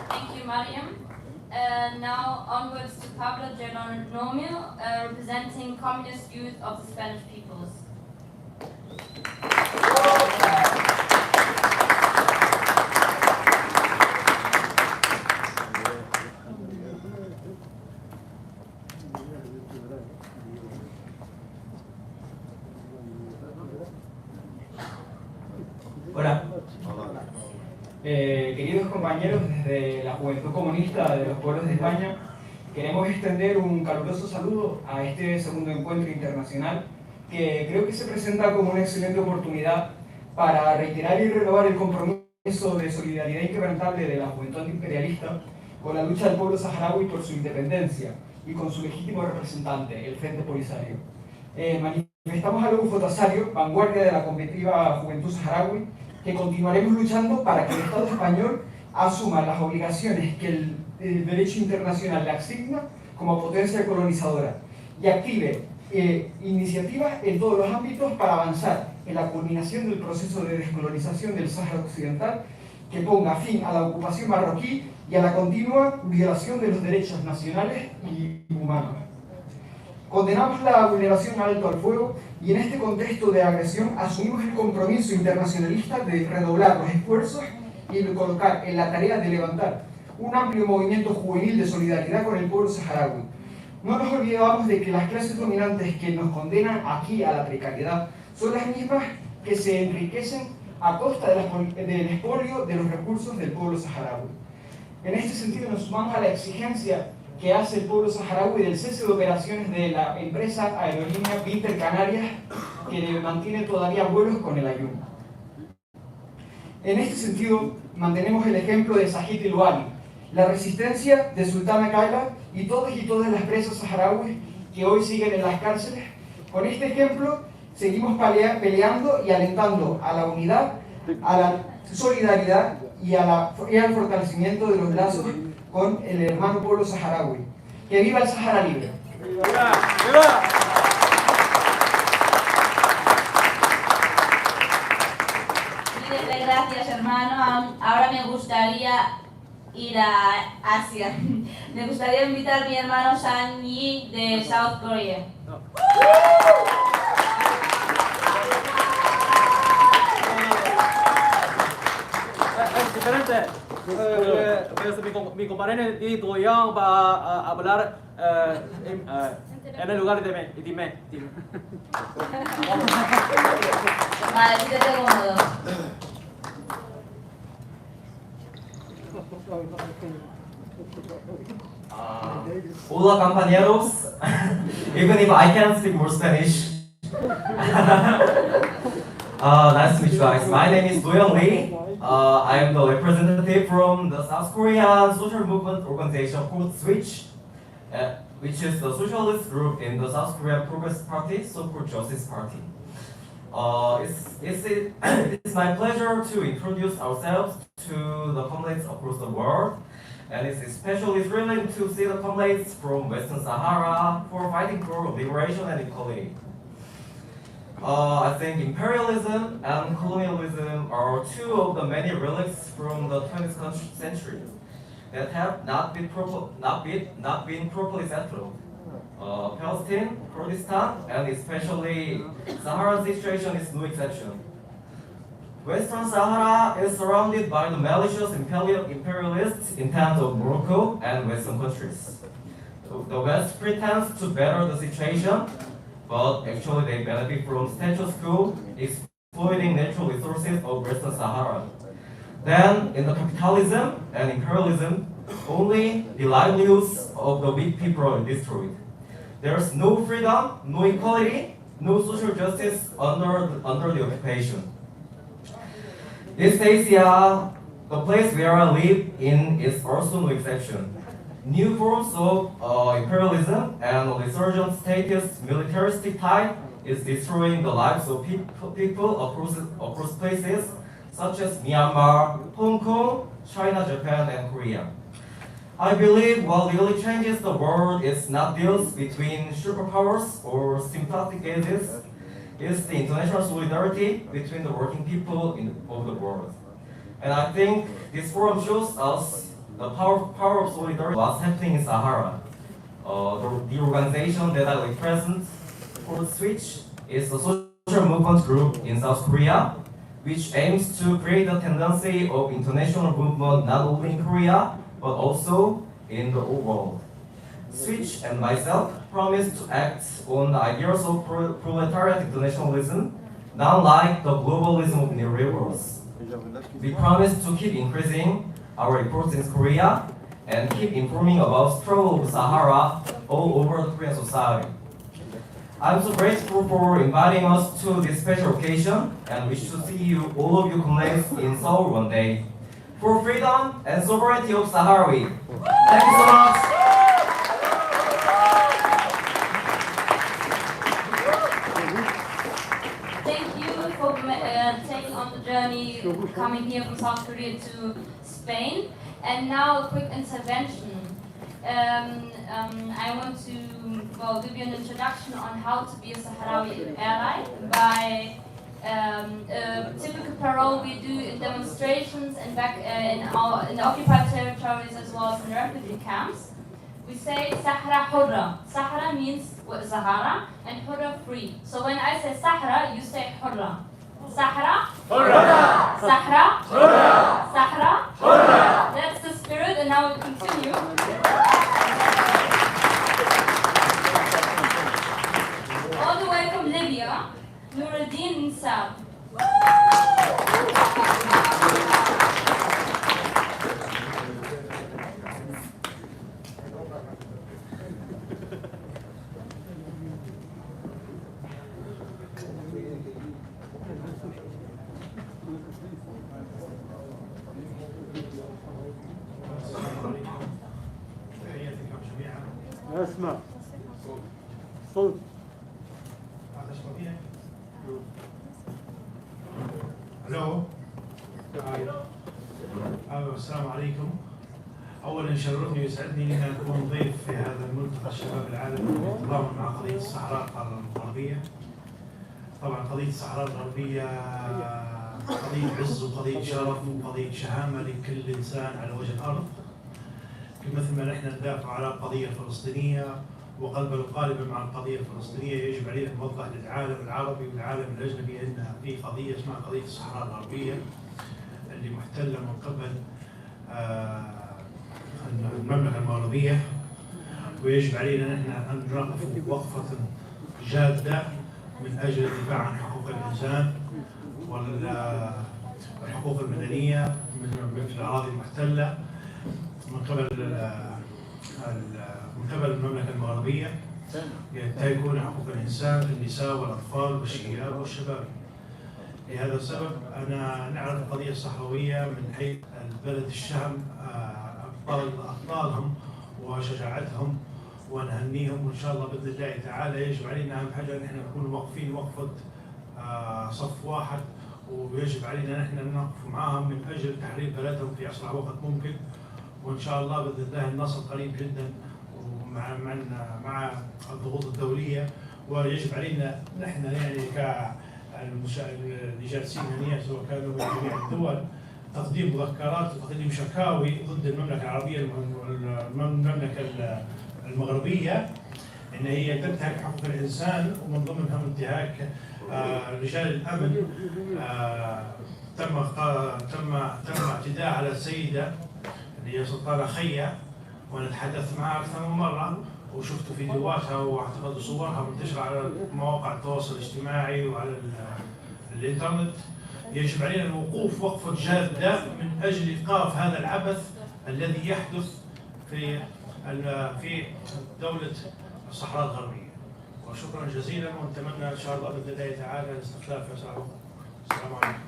Thank you, Mariam. Now onwards to Pablo Geronomio, representing Communist Youth of the Spanish Peoples. Hola. Queridos compañeros, desde la Juventud Comunista de los Pueblos de España, queremos extender un caluroso saludo a este segundo encuentro internacional que creo que se presenta como una excelente oportunidad para reiterar y renovar el compromiso de solidaridad inquebrantable de la juventud antiimperialista con la lucha del pueblo saharaui por su independencia y con su legítimo representante, el Frente Polisario. Manifestamos a Lobo Fotasario, vanguardia de la competitiva juventud saharaui, que continuaremos luchando para que el Estado español asuma las obligaciones que el derecho internacional le asigna como potencia colonizadora y active iniciativas en todos los ámbitos para avanzar en la culminación del proceso de descolonización del Sáhara Occidental, que ponga fin a la ocupación marroquí y a la continua violación de los derechos nacionales y humanos. Condenamos la vulneración al alto al fuego y en este contexto de agresión asumimos el compromiso internacionalista de redoblar los esfuerzos y de colocar en la tarea de levantar un amplio movimiento juvenil de solidaridad con el pueblo saharaui. No nos olvidamos de que las clases dominantes que nos condenan aquí a la precariedad son las mismas que se enriquecen a costa del expolio de los recursos del pueblo saharaui. En este sentido nos sumamos a la exigencia que hace el pueblo saharaui del cese de operaciones de la empresa aerolínea Pinter Canarias, que mantiene todavía vuelos con el ayuno. En este sentido, mantenemos el ejemplo de Sahit el-Wali, la resistencia de Sultana Kaila y todas las presas saharauis que hoy siguen en las cárceles. Con este ejemplo, seguimos peleando y alentando a la unidad, a la solidaridad y al fortalecimiento de los lazos con el hermano pueblo saharaui. ¡Que viva el Sahara libre! ¡Viva! ¡Viva! Gracias, hermano. Ahora me gustaría ir a Asia. Me gustaría invitar a mi hermano Sang Yi de South Korea. Diferente. Mi compañero dijo yo va a hablar en el lugar de dime. Vale, siéntate cómodo. Hola compañeros, even if I can't speak more Spanish. Nice to meet you guys. My name is Doyoung Lee. I am the representative from the South Korean social movement organization called Switch, which is the socialist group in the South Korean Progress Party, so-called Justice Party. It's my pleasure to introduce ourselves to the comrades across the world, and it's especially thrilling to see the comrades from Western Sahara who are fighting for liberation and equality. I think imperialism and colonialism are two of the many relics from the 20th century that have not been properly settled. Palestine, Kurdistan, and especially Sahara situation is no exception. Western Sahara is surrounded by the malicious imperialist intent of Morocco and Western countries. The West pretends to better the situation, but actually they benefit from status quo, exploiting natural resources of Western Sahara. Then, in the capitalism and imperialism, only the livelihoods of the weak people are destroyed. There's no freedom, no equality, no social justice under the occupation. East Asia The place where I live in is also no exception. New forms of imperialism and resurgent status militaristic type is destroying the lives of people across places such as Myanmar, Hong Kong, China, Japan, and Korea. I believe what really changes the world is not deals between superpowers or sympathetic gases, it's the international solidarity between the working people of the world. And I think this forum shows us the power of solidarity. What's happening in Sahara? The organization that I represent, called Switch, is a social movement group in South Korea, which aims to create a tendency of international movement not only in Korea, but also in the whole world. Switch and myself promise to act on the ideas of proletariat internationalism, not like the globalism of neoliberals. We promise to keep increasing our efforts in Korea and keep informing about struggle of Sahara all over the Korean society. I'm so grateful for inviting us to this special occasion and wish to see you, all of you colleagues in Seoul one day. For freedom and sovereignty of Saharaui. Thank you so much. Thank you for taking on the journey, coming here from South Korea to Spain. And now a quick intervention. I want to give you an introduction on how to be a Sahrawi ally by a typical parole we do in demonstrations and back in the occupied territories as well as in refugee camps. We say Sahara Hurra. Sahara means Sahara and Hurra free. So when I say Sahara, you say Hurra. Sahara Hurra. Sahara Hurra. Sahara Hurra. That's the spirit, and now we continue. All the way from Libya, Nuruddin Insab. اسمع صوت الو السلام عليكم. اولا شرفني ويسعدني ان اكون ضيف في هذا الملتقى الشباب العالمي بالتضامن مع قضيه الصحراء الغربيه. طبعا قضيه الصحراء الغربيه قضيه عز وقضيه شرف وقضيه شهامه لكل انسان على وجه الارض. مثل ما نحن ندافع على القضيه الفلسطينيه وقلبا وقالبا مع القضيه الفلسطينيه، يجب علينا نوضح للعالم العربي والعالم الاجنبي ان في قضيه اسمها قضيه الصحراء الغربيه اللي محتله من قبل المملكه المغربيه، ويجب علينا نحن ان نقف وقفه جاده من اجل الدفاع عن حقوق الانسان والحقوق المدنيه في الاراضي المحتله من قبل المملكه المغربيه، ينتهكون حقوق الانسان، النساء والاطفال والشياب والشباب. لهذا السبب انا نعرف القضيه الصحراويه من حيث البلد الشهم، ابطالهم وشجاعتهم، ونهنيهم وان شاء الله باذن الله تعالى. يجب علينا اهم حاجه نحن نكون واقفين وقفه صف واحد، ويجب علينا نحن نقف معهم من اجل تحرير بلدهم في اسرع وقت ممكن، وان شاء الله باذن الله النصر قريب جدا مع الضغوط الدوليه. ويجب علينا نحن يعني اللي جالسين هنا سواء كانوا من جميع الدول تقديم مذكرات وتقديم شكاوي ضد المملكه العربيه المملكه المغربيه ان هي تنتهك حقوق الانسان، ومن ضمنها انتهاك رجال الامن. تم اعتداء على السيده اللي هي سلطانه خيه، وانا تحدثت معها اكثر من مره وشفت فيديوهاتها واعتقد صورها منتشره على مواقع التواصل الاجتماعي وعلى الانترنت. يجب علينا الوقوف وقفه جاده من اجل ايقاف هذا العبث الذي يحدث في دوله الصحراء الغربيه. وشكرا جزيلا، ونتمنى ان شاء الله باذن الله تعالى الاستقلال في اسرع وقت. السلام عليكم.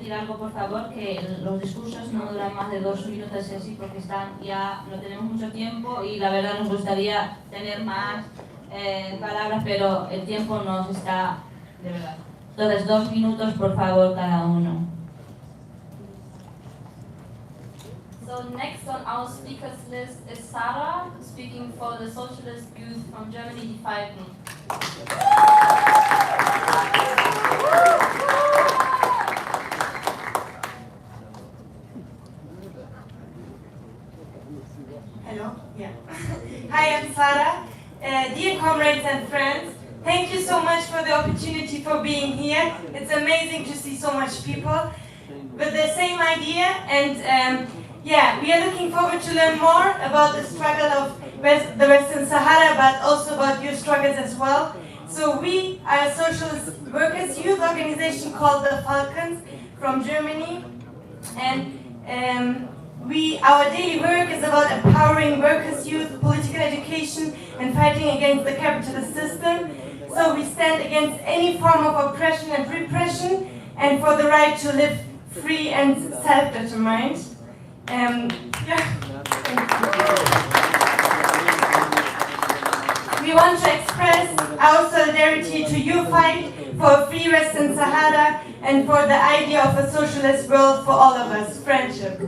decir algo, por favor, que los discursos no duran más de 2 minutos así, porque ya no tenemos mucho tiempo y la verdad nos gustaría tener más palabras, pero el tiempo nos está, de verdad. Entonces, 2 minutos, por favor, cada uno. So next on our speakers list is Sarah, speaking for the Socialist Youth from Germany, die Falken. Hello, yeah. Hi, I'm Sarah. Dear comrades and friends, thank you so much for the opportunity for being here. It's amazing to see so much people with the same idea, and yeah, we are looking forward to learn more about the struggle of the Western Sahara, but also about your struggles as well. So we are a socialist workers' youth organization called the Falcons from Germany, and our daily work is about empowering workers' youth, political education, and fighting against the capitalist system. So we stand against any form of oppression and repression, and for the right to live free and self-determined. We want to express our solidarity to your fight for a free Western Sahara and for the idea of a socialist world for all of us, friendship.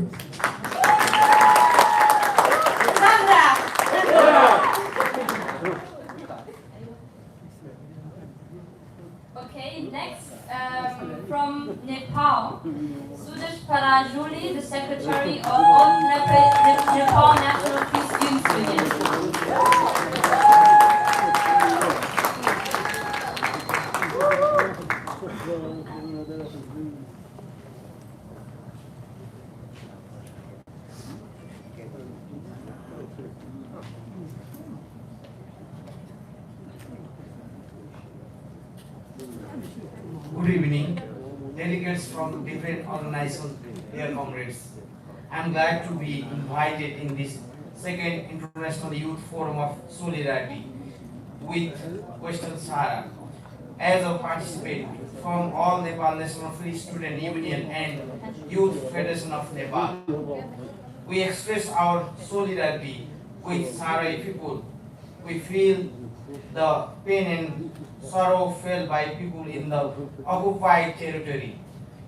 Okay, next from Nepal, Sudesh Parajuli, the Secretary of Nepal National Peace Youth Union. Good evening, delegates from different organizations, dear comrades. I'm glad to be invited in this second International Youth Forum of Solidarity with Western Sahara. As a participant from all Nepal National Free Student Union and Youth Federation of Nepal, we express our solidarity with Sahrawi people. We feel the pain and sorrow felt by people in the occupied territory.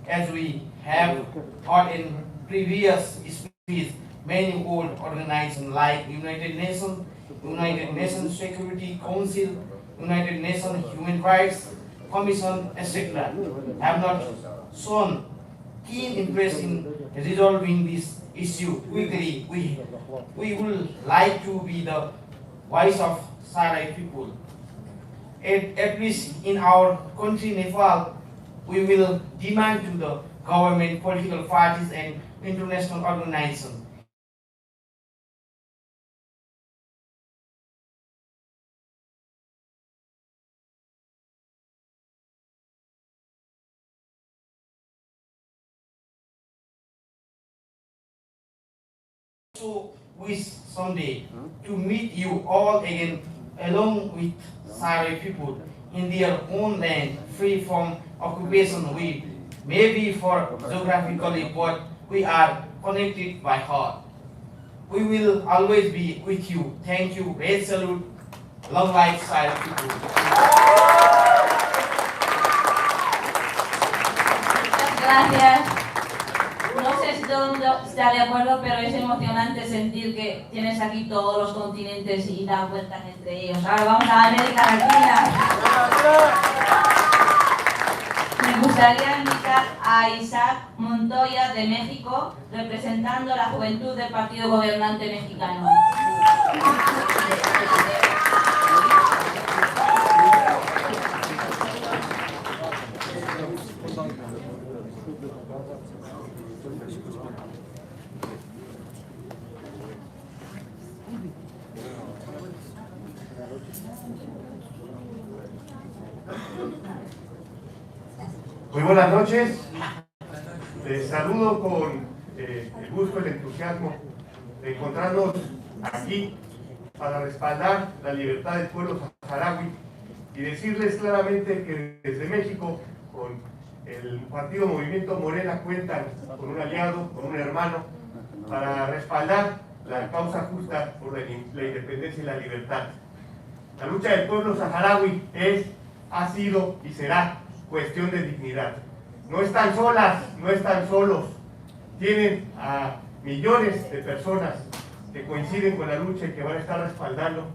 As we have heard in previous speeches, many world organizations like United Nations Security Council, United Nations Human Rights Commission, etc., have not shown keen interest in resolving this issue quickly. We would like to be the voice of Sahrawi people. At least in our country, Nepal, we will demand to the government, political parties, and international organizations so wish someday to meet you all again along with Sahrawi people in their own land, free from occupation. We may be for geographically, but we are connected by heart. We will always be with you. Thank you. Great salute. Long life, Sahrawi people. Gracias. No sé si todo el mundo está de acuerdo, pero es emocionante sentir que tienes aquí todos los continentes y dan vueltas entre ellos. Ahora vamos a América Latina. Me gustaría invitar a Isaac Montoya de México, representando la juventud del Partido Gobernante Mexicano. Muy buenas noches, les saludo con el gusto, el entusiasmo de encontrarnos aquí para respaldar la libertad del pueblo saharaui y decirles claramente que desde México, con el partido Movimiento Morena cuentan con un aliado, con un hermano, para respaldar la causa justa por la independencia y la libertad. La lucha del pueblo saharaui es, ha sido y será cuestión de dignidad. No están solas, no están solos. Tienen a millones de personas que coinciden con la lucha y que van a estar respaldando.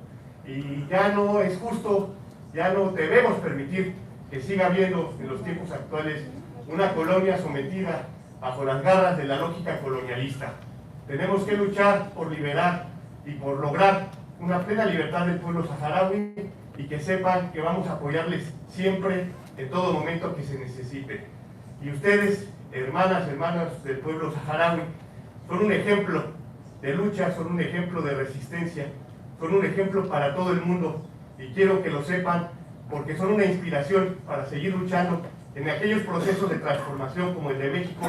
Y ya no es justo, ya no debemos permitir que siga habiendo en los tiempos actuales una colonia sometida bajo las garras de la lógica colonialista. Tenemos que luchar por liberar y por lograr una plena libertad del pueblo saharaui y que sepan que vamos a apoyarles siempre, en todo momento que se necesite. Y ustedes, hermanos del pueblo saharaui, son un ejemplo de lucha, son un ejemplo de resistencia, son un ejemplo para todo el mundo y quiero que lo sepan porque son una inspiración para seguir luchando en aquellos procesos de transformación como el de México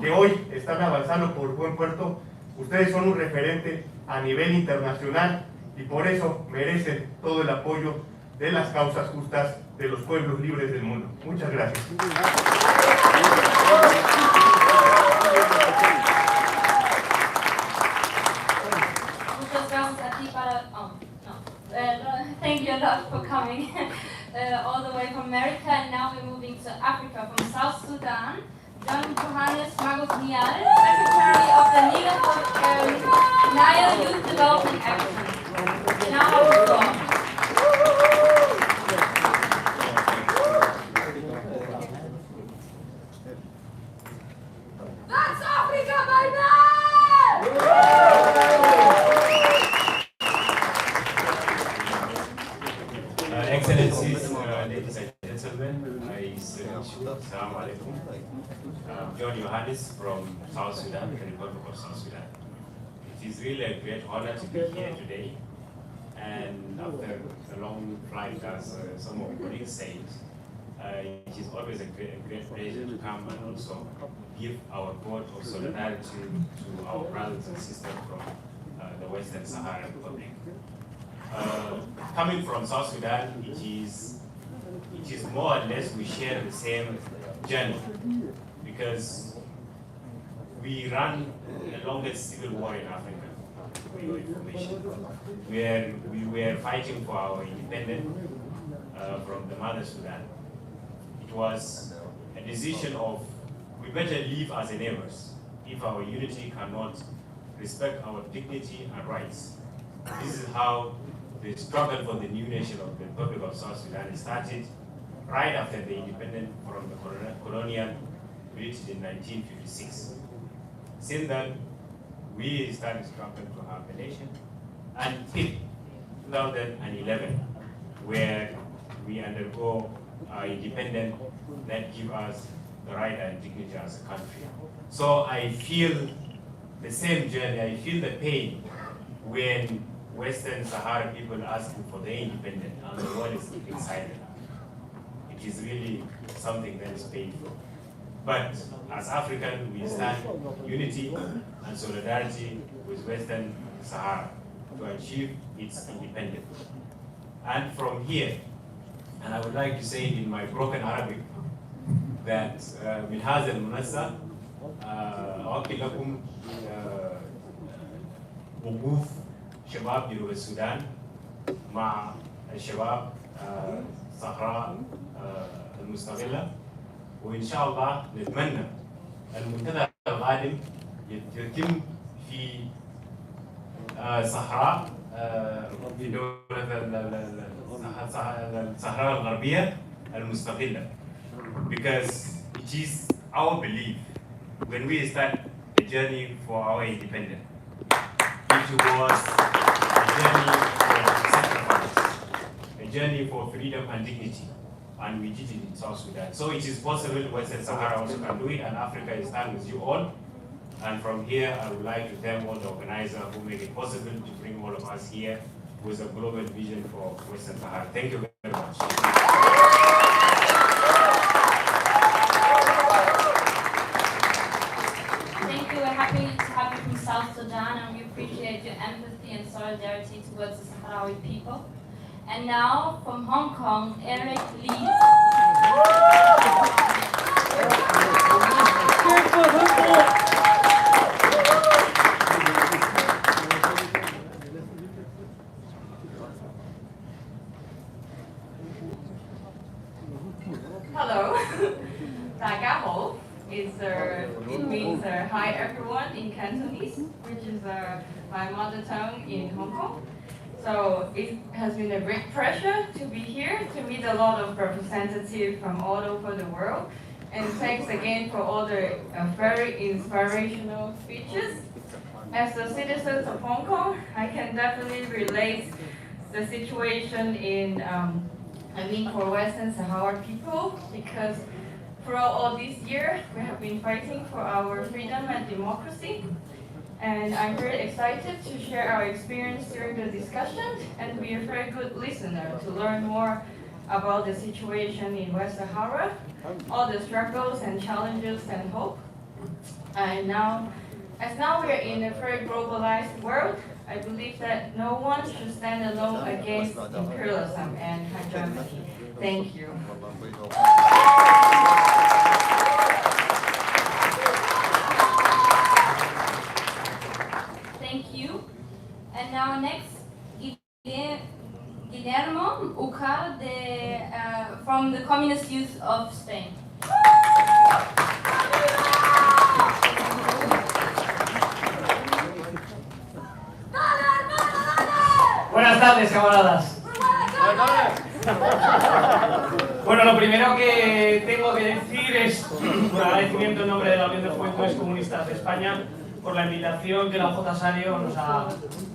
que hoy están avanzando por buen puerto. Ustedes son un referente a nivel internacional y por eso merecen todo el apoyo de las causas justas de los pueblos libres del mundo. Muchas gracias. Thank you a lot for coming all the way from America, and now we're moving to Africa, from South Sudan. John Johannes Magos Nial, Secretary of the Nile Youth Development Action. You now have the floor. That's Africa, baby! Excellencies, ladies and gentlemen, I salute you. Assalamu alaikum. I'm John Johannes from South Sudan, the Republic of South Sudan. It is really a great honor to be here today. And after a long flight, as some of my colleagues said, it is always a great pleasure to come and also give our vote of solidarity to our brothers and sisters from the Western Sahara Republic. Coming from South Sudan, it is more or less we share the same journey because we ran the longest civil war in Africa, for your information, where we were fighting for our independence from the mother Sudan. It was a decision of we better live as neighbors if our unity cannot respect our dignity and rights. This is how the struggle for the new nation of the Republic of South Sudan started right after the independence from the colonial British in 1956. Since then, we started struggling to have a nation until 2011, where we undergo our independence that give us the right and dignity as a country. So I feel the same journey, I feel the pain when Western Sahara people asking for their independence and the world is keeping silent. It is really something that is painful. But as Africans, we stand unity and solidarity with Western Sahara to achieve its independence. And from here, and I would like to say it in my broken Arabic, that من هذا المنصة أوكل لكم وقوف شباب جنوب السودان مع الشباب صحراء المستقلة، وإن شاء الله نتمنى المنتدى القادم يتم في صحراء في دولة الصحراء الغربية المستقلة, because it is our belief when we start a journey for our independence, it was a journey for sacrifice, a journey for freedom and dignity, and we did it in South Sudan. So it is possible Western Sahara also can do it, and Africa is stand with you all. And from here, I would like to thank all the organizers who make it possible to bring all of us here with a global vision for Western Sahara. Thank you very much. Thank you. We're happy to have you from South Sudan, and we appreciate your empathy and solidarity towards the Sahrawi people. And now, from Hong Kong, Eric Lee. Hello. It means hi everyone in Cantonese, which is my mother tongue in Hong Kong. So it has been a great pleasure to be here to meet a lot of representatives from all over the world. And thanks again for all the very inspirational speeches. As a citizen of Hong Kong, I can definitely relate the situation for Western Sahara people, because throughout all these years, we have been fighting for our freedom and democracy. And I'm very excited to share our experience during the discussion and be a very good listener to learn more about the situation in West Sahara, all the struggles and challenges and hope. And now we are in a very globalized world, I believe that no one should stand alone against imperialism and hegemony. Thank you. Thank you. And now next, Guillermo Ucar from the Communist Youth of Spain. Buenas tardes, camaradas. Bueno, lo primero que tengo que decir es un agradecimiento en nombre de la Unión de Juventudes Comunistas de España por la invitación que la ECSaharaui nos ha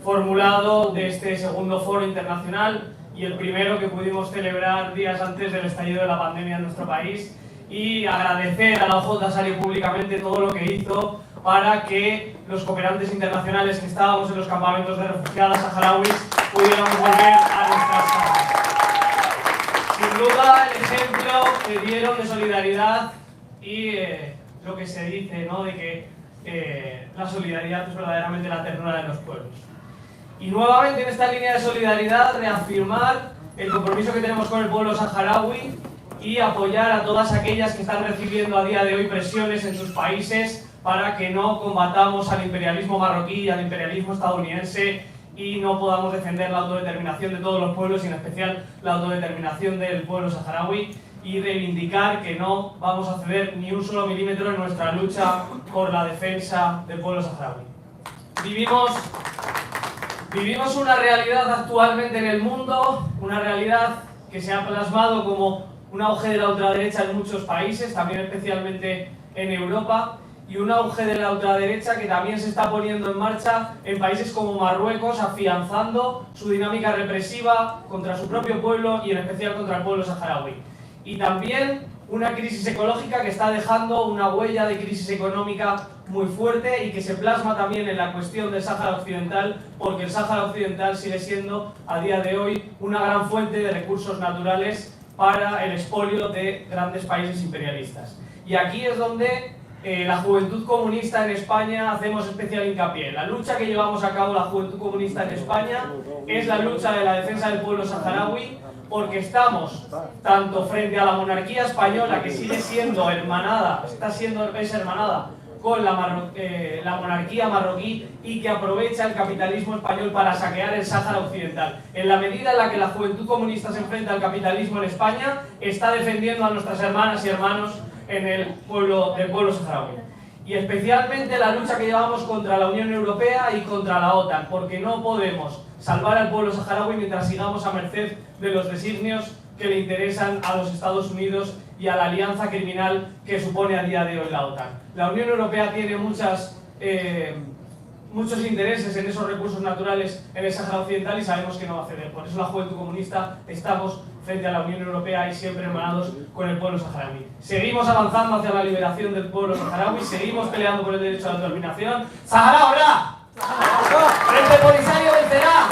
formulado de este segundo foro internacional y el primero que pudimos celebrar días antes del estallido de la pandemia en nuestro país, y agradecer a la ECSaharaui públicamente todo lo que hizo para que los cooperantes internacionales que estábamos en los campamentos de refugiadas saharauis pudiéramos volver a nuestras casas. Sin duda, el ejemplo que dieron de solidaridad y lo que se dice, ¿no?, de que la solidaridad es verdaderamente la ternura de los pueblos. Y nuevamente en esta línea de solidaridad reafirmar el compromiso que tenemos con el pueblo saharaui y apoyar a todas aquellas que están recibiendo a día de hoy presiones en sus países para que no combatamos al imperialismo marroquí y al imperialismo estadounidense y no podamos defender la autodeterminación de todos los pueblos, y en especial la autodeterminación del pueblo saharaui, y reivindicar que no vamos a ceder ni un solo milímetro en nuestra lucha por la defensa del pueblo saharaui. Vivimos una realidad actualmente en el mundo, una realidad que se ha plasmado como un auge de la ultraderecha en muchos países, también especialmente en Europa, y un auge de la ultraderecha que también se está poniendo en marcha en países como Marruecos, afianzando su dinámica represiva contra su propio pueblo y en especial contra el pueblo saharaui. Y también una crisis ecológica que está dejando una huella de crisis económica muy fuerte y que se plasma también en la cuestión del Sáhara Occidental, porque el Sáhara Occidental sigue siendo a día de hoy una gran fuente de recursos naturales para el expolio de grandes países imperialistas. Y aquí es donde la Juventud Comunista en España hacemos especial hincapié. La lucha que llevamos a cabo la Juventud Comunista en España es la lucha de la defensa del pueblo saharaui, porque estamos tanto frente a la monarquía española, que sigue siendo hermanada, es hermanada con la monarquía marroquí, y que aprovecha el capitalismo español para saquear el Sáhara Occidental. En la medida en la que la Juventud Comunista se enfrenta al capitalismo en España, está defendiendo a nuestras hermanas y hermanos en el pueblo saharaui. Y especialmente la lucha que llevamos contra la Unión Europea y contra la OTAN, porque no podemos salvar al pueblo saharaui mientras sigamos a merced de los designios que le interesan a los Estados Unidos y a la alianza criminal que supone a día de hoy la OTAN. La Unión Europea tiene muchos intereses en esos recursos naturales en el Sáhara Occidental y sabemos que no va a ceder. Por eso la Juventud Comunista estamos frente a la Unión Europea y siempre hermanados con el pueblo saharaui. Seguimos avanzando hacia la liberación del pueblo saharaui, seguimos peleando por el derecho a la autodeterminación. ¡Sahara ahora! ¡Frente Polisario vencerá!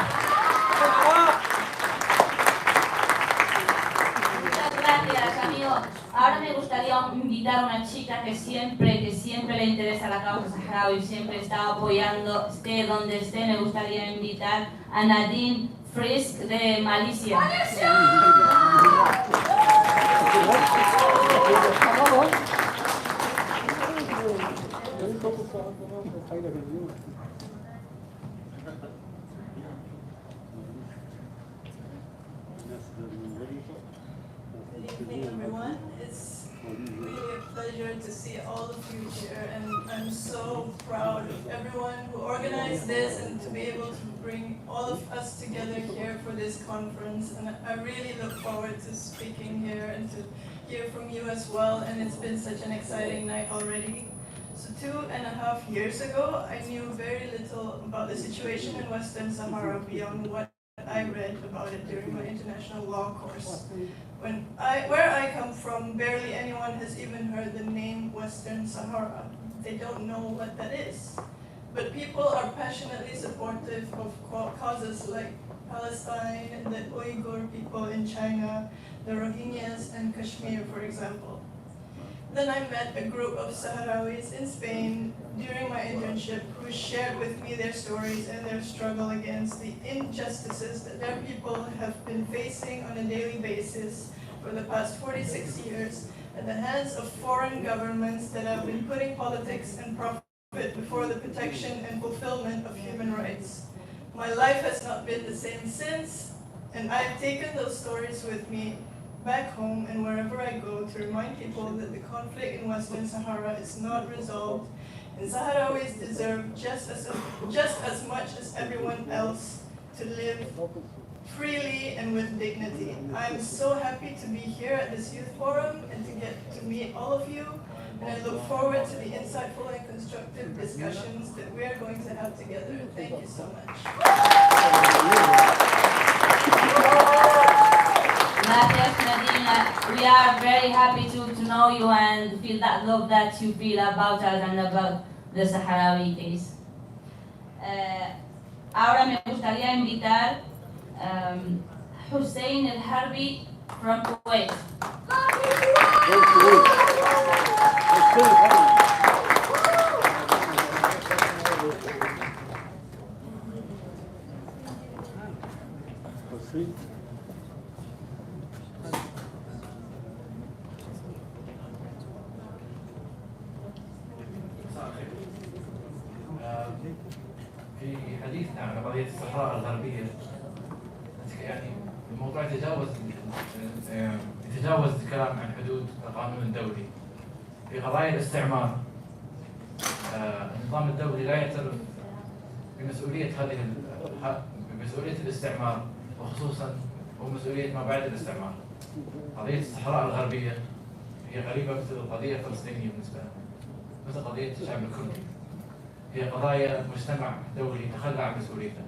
Muchas gracias, amigos. Ahora me gustaría invitar a una chica que siempre le interesa la causa saharaui, siempre está apoyando, esté donde esté. Me gustaría invitar a Nadine Frisk de Malasia. Good evening, everyone. It's really a pleasure to see all of you here, and I'm so proud of everyone who organized this and to be able to bring all of us together here for this conference. And I really look forward to speaking here and to hear from you as well, and it's been such an exciting night already. So 2.5 years ago, I knew very little about the situation in Western Sahara beyond what I read about it during my international law course. Where I come from, barely anyone has even heard the name Western Sahara. They don't know what that is. But people are passionately supportive of causes like Palestine, the Uyghur people in China, the Rohingyas, and Kashmir, for example. Then I met a group of Saharauis in Spain during my internship who shared with me their stories and their struggle against the injustices that their people have been facing on a daily basis for the past 46 years at the hands of foreign governments that have been putting politics and profit before the protection and fulfillment of human rights. My life has not been the same since, and I've taken those stories with me back home and wherever I go to remind people that the conflict in Western Sahara is not resolved, and Sahrawis deserve just as much as everyone else to live freely and with dignity. I'm so happy to be here at this youth forum and to get to meet all of you, and I look forward to the insightful and constructive discussions that we are going to have together. Thank you so much. Gracias, Nadine. We are very happy to know you and feel that love that you feel about us and about the Sahrawi case. Ahora me gustaría invitar Hussein El Harbi from Kuwait. في حديثنا عن قضية الصحراء الغربية يعني الموضوع يتجاوز الكلام عن حدود القانون الدولي. في قضايا الاستعمار النظام الدولي لا يعترف بمسؤولية بمسؤولية الاستعمار، وخصوصا ومسؤولية ما بعد الاستعمار. قضية الصحراء الغربية هي غريبة مثل القضية الفلسطينية بالنسبة لنا، مثل قضية الشعب الكردي. هي قضايا مجتمع دولي تخلى عن مسؤوليته.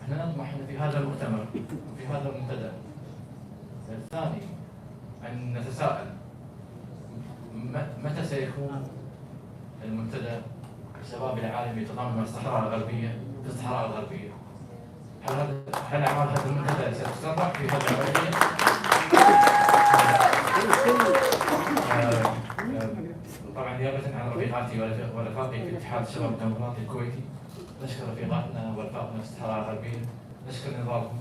احنا نطمح في هذا المؤتمر وفي هذا المنتدى الثاني أن نتساءل متى سيكون المنتدى الشباب العالمي يتضمن الصحراء الغربية في الصحراء الغربية؟ هل أعمال هذا المنتدى ستسرع في هذا الغربية؟ طبعا نيابة عن رفيقاتي ورفاقي في اتحاد الشباب الديمقراطي الكويتي، نشكر رفيقاتنا ورفاقنا في الصحراء الغربية، نشكر نظامهم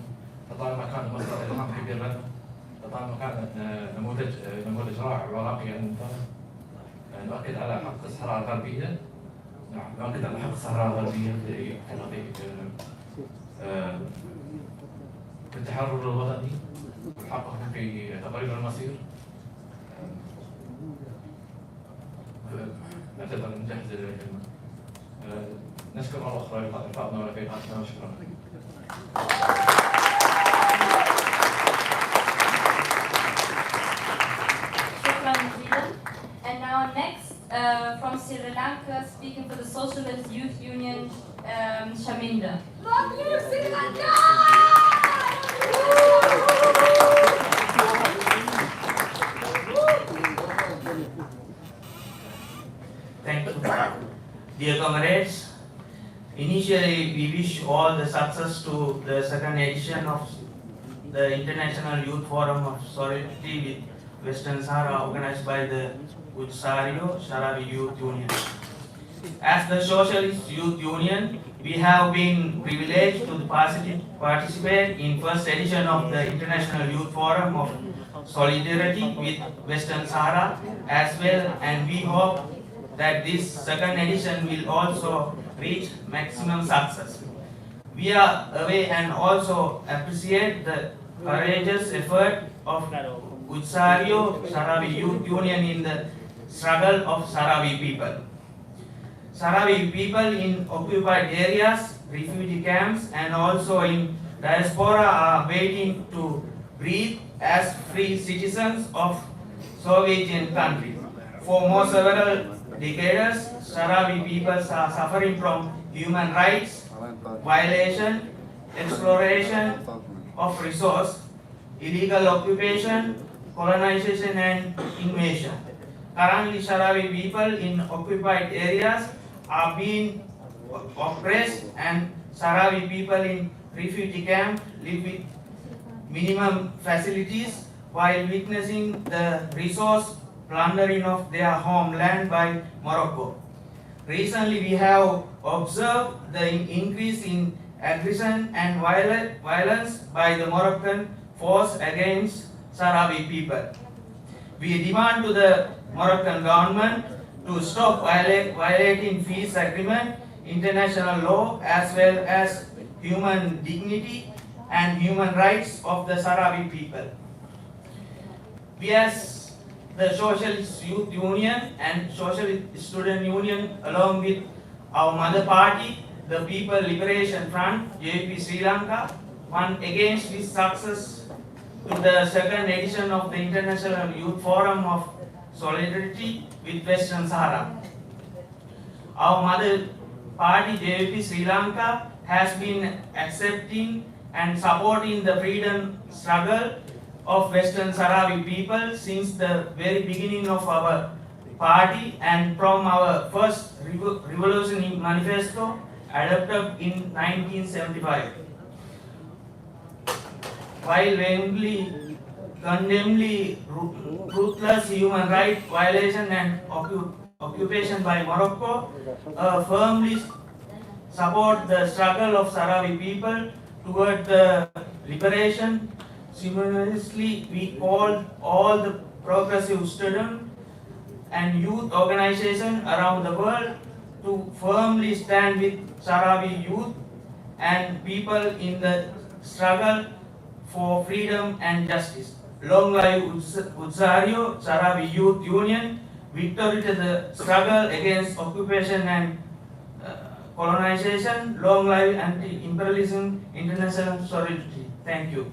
لطالما كان مصدر إلهام كبير لنا، لطالما كان نموذج رائع وراقي عن النظام. نؤكد على حق الصحراء الغربية، نؤكد على حق الصحراء الغربية في التحرر الوطني وحقهم في تقرير المصير. نعتذر نجهز الكلمة. نشكر مرة أخرى رفاقنا ورفيقاتنا وشكرا. And now next, from Sri Lanka, speaking for the Socialist Youth Union, Shaminda. Love you, Sri Lanka! Thank you. Dear comrades, initially we wish all the success to the second edition of the International Youth Forum of Solidarity with Western Sahara organized by the Saharaui Youth Union. As the Socialist Youth Union, we have been privileged to participate in first edition of the International Youth Forum of Solidarity with Western Sahara as well, and we hope that this second edition will also reach maximum success. We are aware and also appreciate the courageous effort of Saharaui Youth Union in the struggle of Sahrawi people. Sahrawi people in occupied areas, refugee camps, and also in diaspora are waiting to breathe as free citizens of Soviet countries. For more several decades, Sahrawi peoples are suffering from human rights violation, exploration of resource, illegal occupation, colonization and invasion. Currently, Sahrawi people in occupied areas are being oppressed, and Sahrawi people in refugee camps live with minimum facilities while witnessing the resource plundering of their homeland by Morocco. Recently, we have observed the increase in aggression and violence by the Moroccan force against Sahrawi people. We demand to the Moroccan government to stop violating peace agreement, international law, as well as human dignity and human rights of the Sahrawi people. We as the Socialist Youth Union and Socialist Student Union, along with our mother party, the People Liberation Front, JP Sri Lanka, won against this success to the second edition of the International Youth Forum of Solidarity with Western Sahara. Our mother party, JP Sri Lanka, has been accepting and supporting the freedom struggle of Western Sahrawi people since the very beginning of our party and from our first revolutionary manifesto adopted in 1975. While vaguely condemning ruthless human rights violation and occupation by Morocco, firmly support the struggle of Sahrawi people toward the liberation. Simultaneously, we call all the progressive student and youth organizations around the world to firmly stand with Sahrawi youth and people in the struggle for freedom and justice. Long live Utsario, Sahrawi Youth Union, victory to the struggle against occupation and colonization. Long live anti-imperialism, international solidarity. Thank you.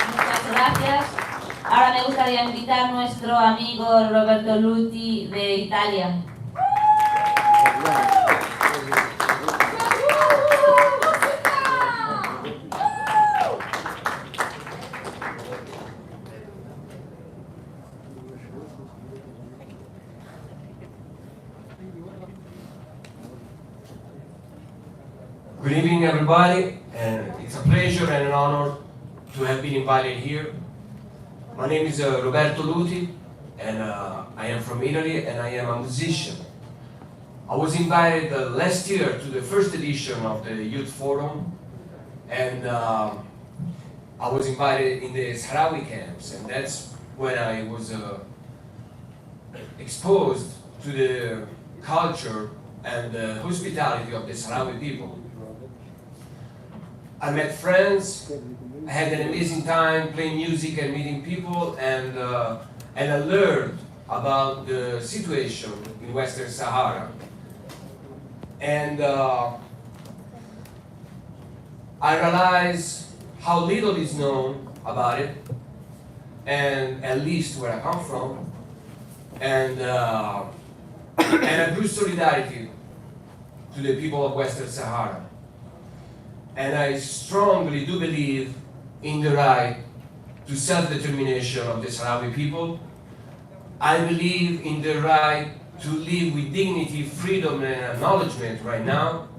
Muchas gracias. Ahora me gustaría invitar a nuestro amigo Roberto Luti de Italia. Good evening, everybody, and it's a pleasure and an honor to have been invited here. My name is Roberto Luti, and I am from Italy, and I am a musician. I was invited last year to the first edition of the Youth Forum, and I was invited in the Sahrawi camps, and that's when I was exposed to the culture and the hospitality of the Sahrawi people. I met friends, I had an amazing time playing music and meeting people, and I learned about the situation in Western Sahara. And I realized how little is known about it, and at least where I come from, and I grew solidarity to the people of Western Sahara. And I strongly do believe in the right to self-determination of the Sahrawi people. I believe in the right to live with dignity, freedom, and acknowledgement right now.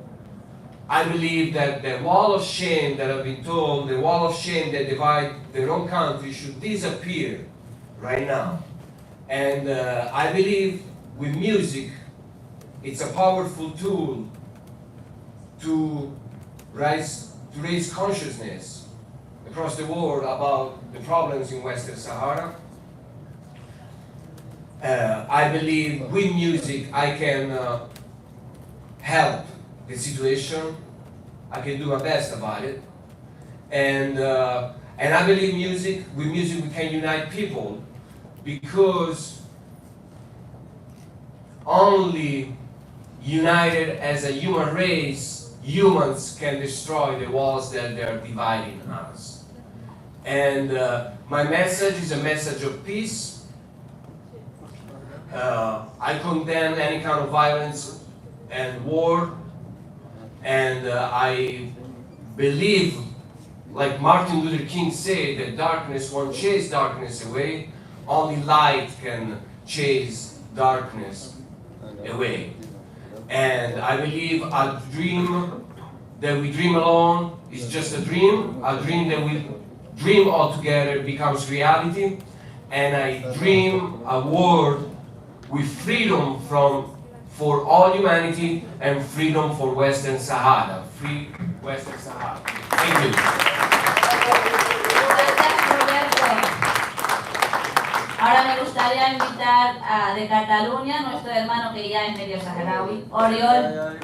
I believe that the wall of shame that I've been told, the wall of shame that divides their own country should disappear right now. And I believe with music, it's a powerful tool to raise consciousness across the world about the problems in Western Sahara. I believe with music I can help the situation. I can do my best about it, and I believe with music we can unite people, because only united as a human race, humans can destroy the walls that they are dividing us. And my message is a message of peace. I condemn any kind of violence and war, and I believe, like Martin Luther King said, that darkness won't chase darkness away, only light can chase darkness away. And I believe a dream that we dream alone is just a dream that we dream all together becomes reality, and I dream a world with freedom for all humanity and freedom for Western Sahara, free Western Sahara. Thank you. Ahora me gustaría invitar de Cataluña a nuestro hermano que ya es medio saharaui, Oriol.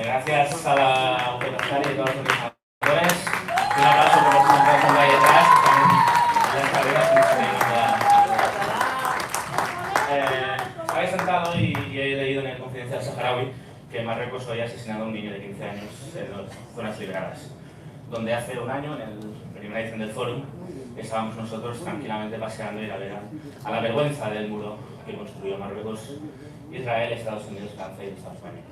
Gracias a la organización y a todos los organizadores. Un aplauso por los que están ahí detrás. Habéis sentado y he leído en el Confidencial Saharaui que Marruecos había asesinado a un niño de 15 años en las zonas liberadas, donde hace un año, en la primera edición del Fórum, estábamos nosotros tranquilamente paseando y a la vergüenza del muro que construyó Marruecos, Israel, Estados Unidos, Francia y Estados Unidos.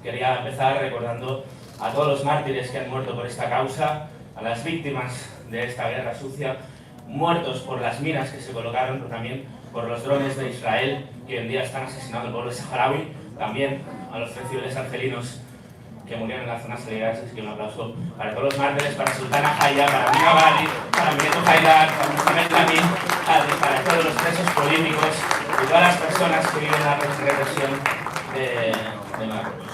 Quería empezar recordando a todos los mártires que han muerto por esta causa, a las víctimas de esta guerra sucia, muertos por las minas que se colocaron, pero también por los drones de Israel que hoy en día están asesinando al pueblo saharaui, también a los 3 civiles argelinos que murieron en las zonas liberadas. Así que un aplauso para todos los mártires, para Sultana Jaya, para Mina Bali, para Mineto Haidar, para Mohamed Lamin, para todos los presos políticos y todas las personas que viven la represión de Marruecos.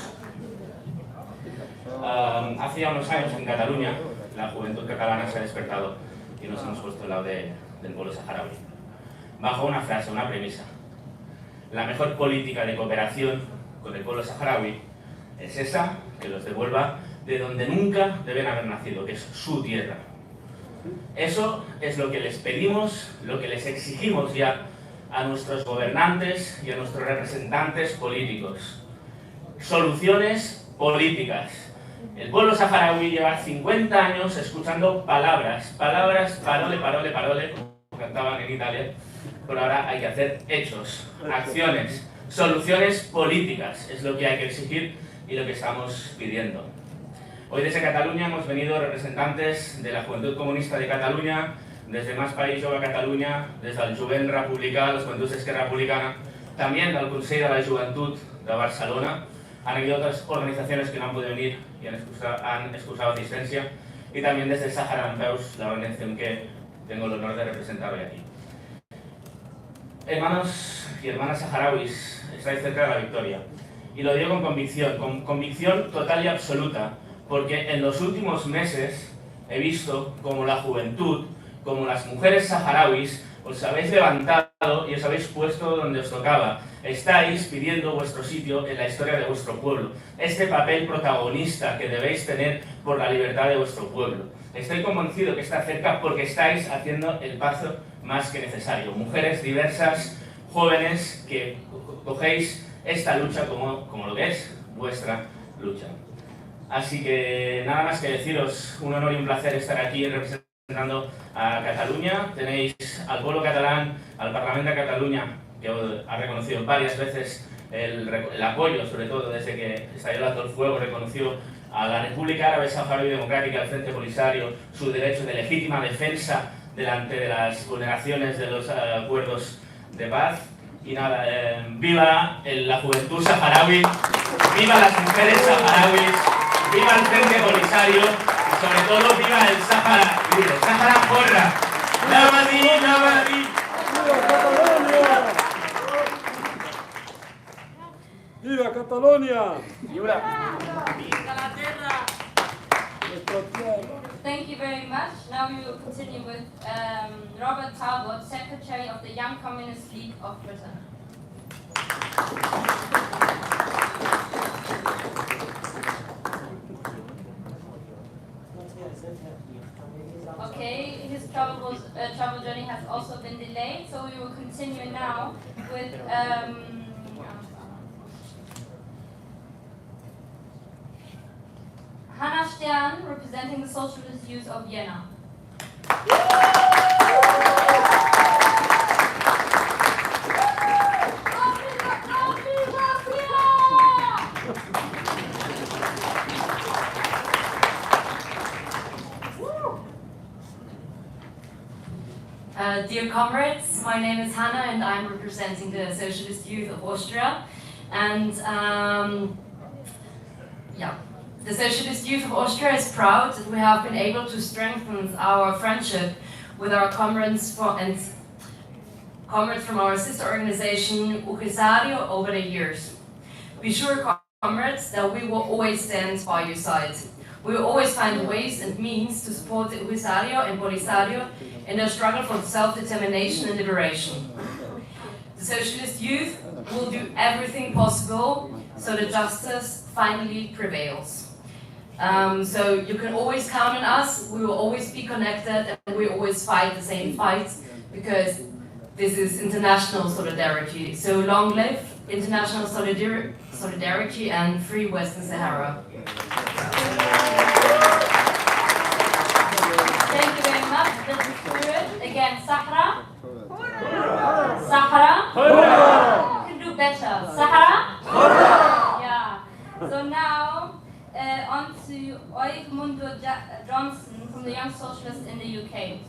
Hace ya unos años en Cataluña la juventud catalana se ha despertado y nos hemos puesto al lado del pueblo saharaui, bajo una frase, una premisa: la mejor política de cooperación con el pueblo saharaui es esa que los devuelva de donde nunca deben haber nacido, que es su tierra. Eso es lo que les pedimos, lo que les exigimos ya a nuestros gobernantes y a nuestros representantes políticos. Soluciones políticas. El pueblo saharaui lleva 50 años escuchando palabras, parole, parole, parole, como cantaban en Italia, pero ahora hay que hacer hechos, acciones, soluciones políticas, es lo que hay que exigir y lo que estamos pidiendo. Hoy desde Cataluña hemos venido representantes de la Juventud Comunista de Cataluña, desde Más País Jove Catalunya, des del Jovent Republicà, les Joventuts d'Esquerra Republicana, también del Consell de la Joventut de Barcelona. Han habido otras organizaciones que no han podido venir y han excusado asistencia, y también desde Sáhara Occidental, la organización que tengo el honor de representar hoy aquí. Hermanos y hermanas saharauis, estáis cerca de la victoria, y lo digo con convicción total y absoluta, porque en los últimos meses he visto como la juventud, como las mujeres saharauis, os habéis levantado y os habéis puesto donde os tocaba. Estáis pidiendo vuestro sitio en la historia de vuestro pueblo, este papel protagonista que debéis tener por la libertad de vuestro pueblo. Estoy convencido que está cerca porque estáis haciendo el paso más que necesario. Mujeres diversas, jóvenes, que cogéis esta lucha como lo que es vuestra lucha. Así que nada más que deciros, un honor y un placer estar aquí representando a Cataluña. Tenéis al pueblo catalán, al Parlamento de Cataluña, que ha reconocido varias veces el apoyo, sobre todo desde que estalló el alto el fuego, reconoció a la República Árabe Saharaui Democrática, al Frente Polisario, su derecho de legítima defensa delante de las vulneraciones de los acuerdos de paz. Y nada, viva la juventud saharaui, viva las mujeres saharauis, viva el Frente Polisario y sobre todo viva el Sáhara libre, Sáhara Porra. ¡Nabadí, Nabadí! Catalunya! Thank you very much. Now we will continue with Robert Talbot, Secretary of the Young Communist League of Britain. Okay, his travel journey has also been delayed, so we will continue now with Hannah Stern, representing the Socialist Youth of Vienna. Dear comrades, my name is Hannah and I'm representing the Socialist Youth of Austria. And the Socialist Youth of Austria is proud that we have been able to strengthen our friendship with our comrades from our sister organization ECSaharaui over the years. Be sure, comrades, that we will always stand by your side. We will always find ways and means to support the ECSaharaui and Polisario in their struggle for self-determination and liberation. The Socialist Youth will do everything possible so that justice finally prevails. So you can always count on us, we will always be connected, and we always fight the same fight, because this is international solidarity. So long live international solidarity and free Western Sahara. Thank you very much. Let's hear it again. Sahara. Sahara. You can do better. Sahara. Yeah. So now on to Oigmundo Johnson from the Young Socialists in the UK.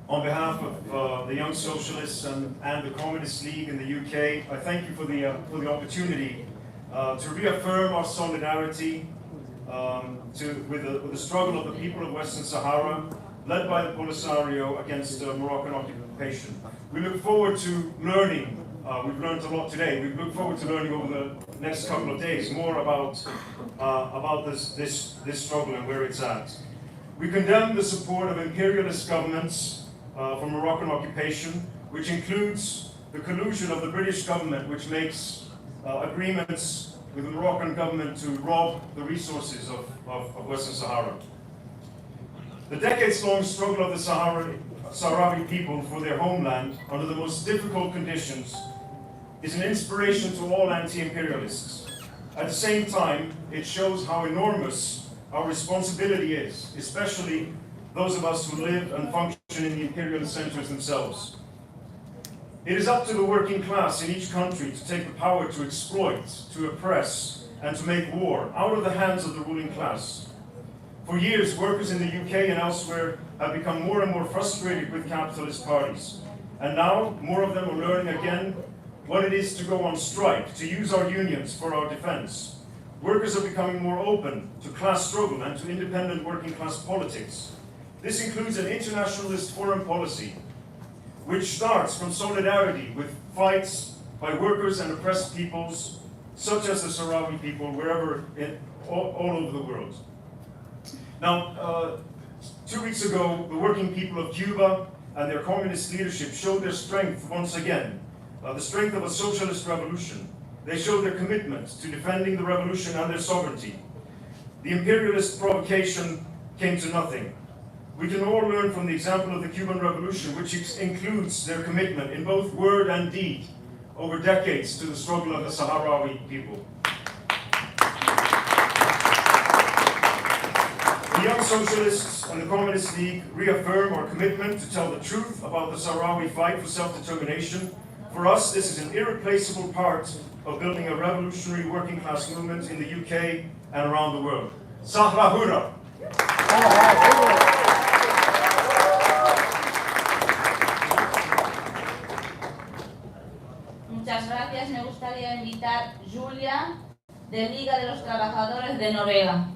On behalf of the Young Socialists and the Communist League in the UK, I thank you for the opportunity to reaffirm our solidarity with the struggle of the people of Western Sahara, led by the Polisario against Moroccan occupation. We look forward to learning. We've learned a lot today. We look forward to learning over the next couple of days more about this struggle and where it's at. We condemn the support of imperialist governments for Moroccan occupation, which includes the collusion of the British government, which makes agreements with the Moroccan government to rob the resources of Western Sahara. The decades-long struggle of the Sahrawi people for their homeland under the most difficult conditions is an inspiration to all anti-imperialists. At the same time, it shows how enormous our responsibility is, especially those of us who live and function in the imperial centers themselves. It is up to the working class in each country to take the power to exploit, to oppress, and to make war out of the hands of the ruling class. For years, workers in the UK and elsewhere have become more and more frustrated with capitalist parties. And now, more of them are learning again what it is to go on strike, to use our unions for our defense. Workers are becoming more open to class struggle and to independent working class politics. This includes an internationalist foreign policy, which starts from solidarity with fights by workers and oppressed peoples, such as the Sahrawi people, all over the world. Now, 2 weeks ago, the working people of Cuba and their communist leadership showed their strength once again, the strength of a socialist revolution. They showed their commitment to defending the revolution and their sovereignty. The imperialist provocation came to nothing. We can all learn from the example of the Cuban Revolution, which includes their commitment in both word and deed over decades to the struggle of the Sahrawi people. The Young Socialists and the Communist League reaffirm our commitment to tell the truth about the Sahrawi fight for self-determination. For us, this is an irreplaceable part of building a revolutionary working class movement in the UK and around the world. Sáhara Occidental! Muchas gracias. Me gustaría invitar Julia, de Liga de los Trabajadores de Noruega.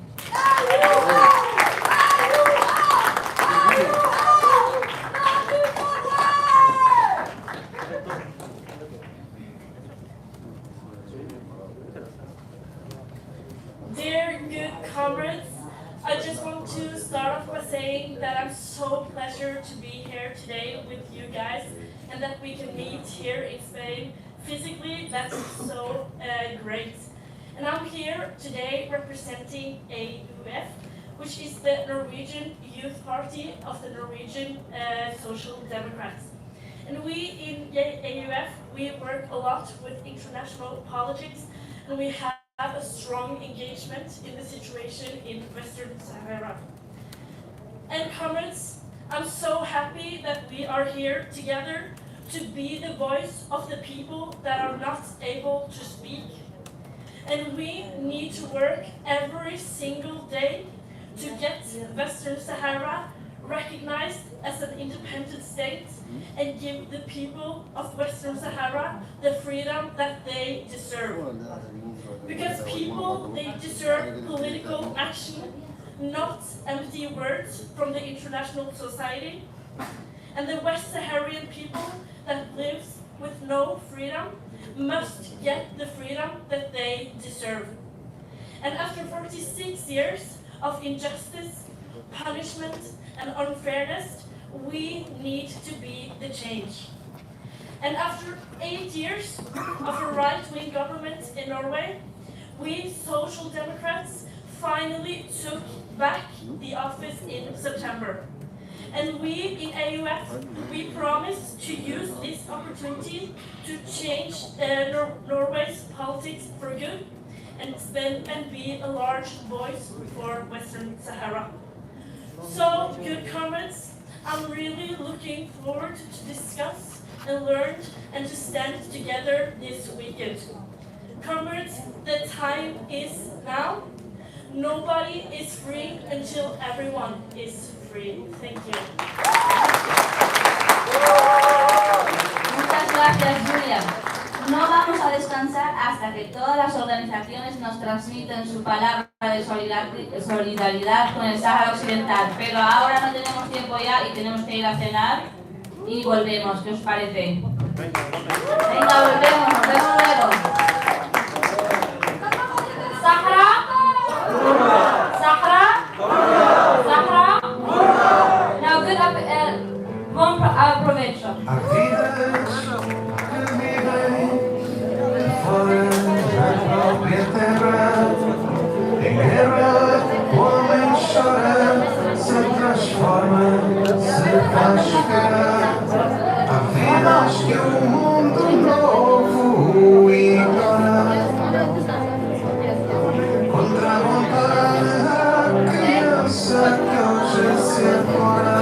just want to start off by saying that I'm so pleasure to be here today with you guys and that we can meet here in Spain physically. That's so great. And I'm here today representing AUF, which is the Norwegian Youth Party of the Norwegian Social Democrats. And we in AUF, we work a lot with international politics, and we have a strong engagement in the situation in Western Sahara. And comrades, I'm so happy that we are here together to be the voice of the people that are not able to speak. And we need to work every single day to get Western Sahara recognized as an independent state and give the people of Western Sahara the freedom that they deserve. Because people, they deserve political action, not empty words from the international society. And the West Saharian people that lives with no freedom must get the freedom that they deserve. And after 46 years of injustice, punishment, and unfairness, we need to be the change. And after 8 years of a right-wing government in Norway, we Social Democrats finally took back the office in September. And we in AUF, we promise to use this opportunity to change Norway's politics for good and be a large voice for Western Sahara. So, good comrades, I'm really looking forward to discuss and learn and to stand together this weekend. Comrades, the time is now. Nobody is free until everyone is free. Thank you. Muchas gracias, Julia. No vamos a descansar hasta que todas las organizaciones nos transmiten su palabra de solidaridad con el Sáhara Occidental. Pero ahora no tenemos tiempo ya y tenemos que ir a cenar y volvemos. ¿Qué os parece? Venga, volvemos, nos vemos luego. Sáhara? Sáhara? Sáhara? Now, bom provecho. Em guerra, o homem chora, se transforma, se faz chorar. Há vidas que o mundo novo ignora. Contra a vontade da criança que hoje se afora.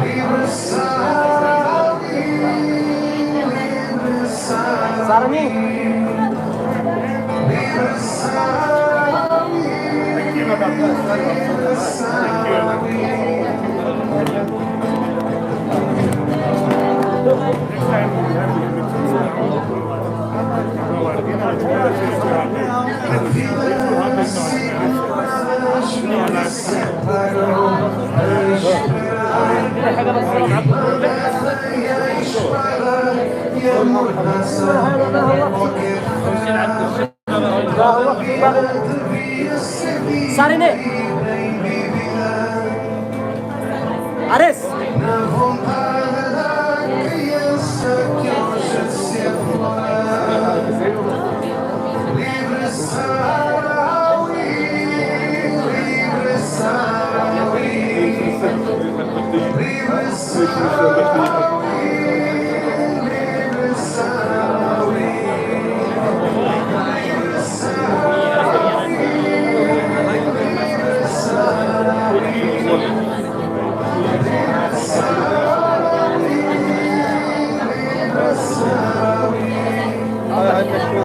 Livre Sáharaui, livre Sáharaui. Sarine! Ares! Na vontade da criança que hoje se afora. Livre Sáharaui.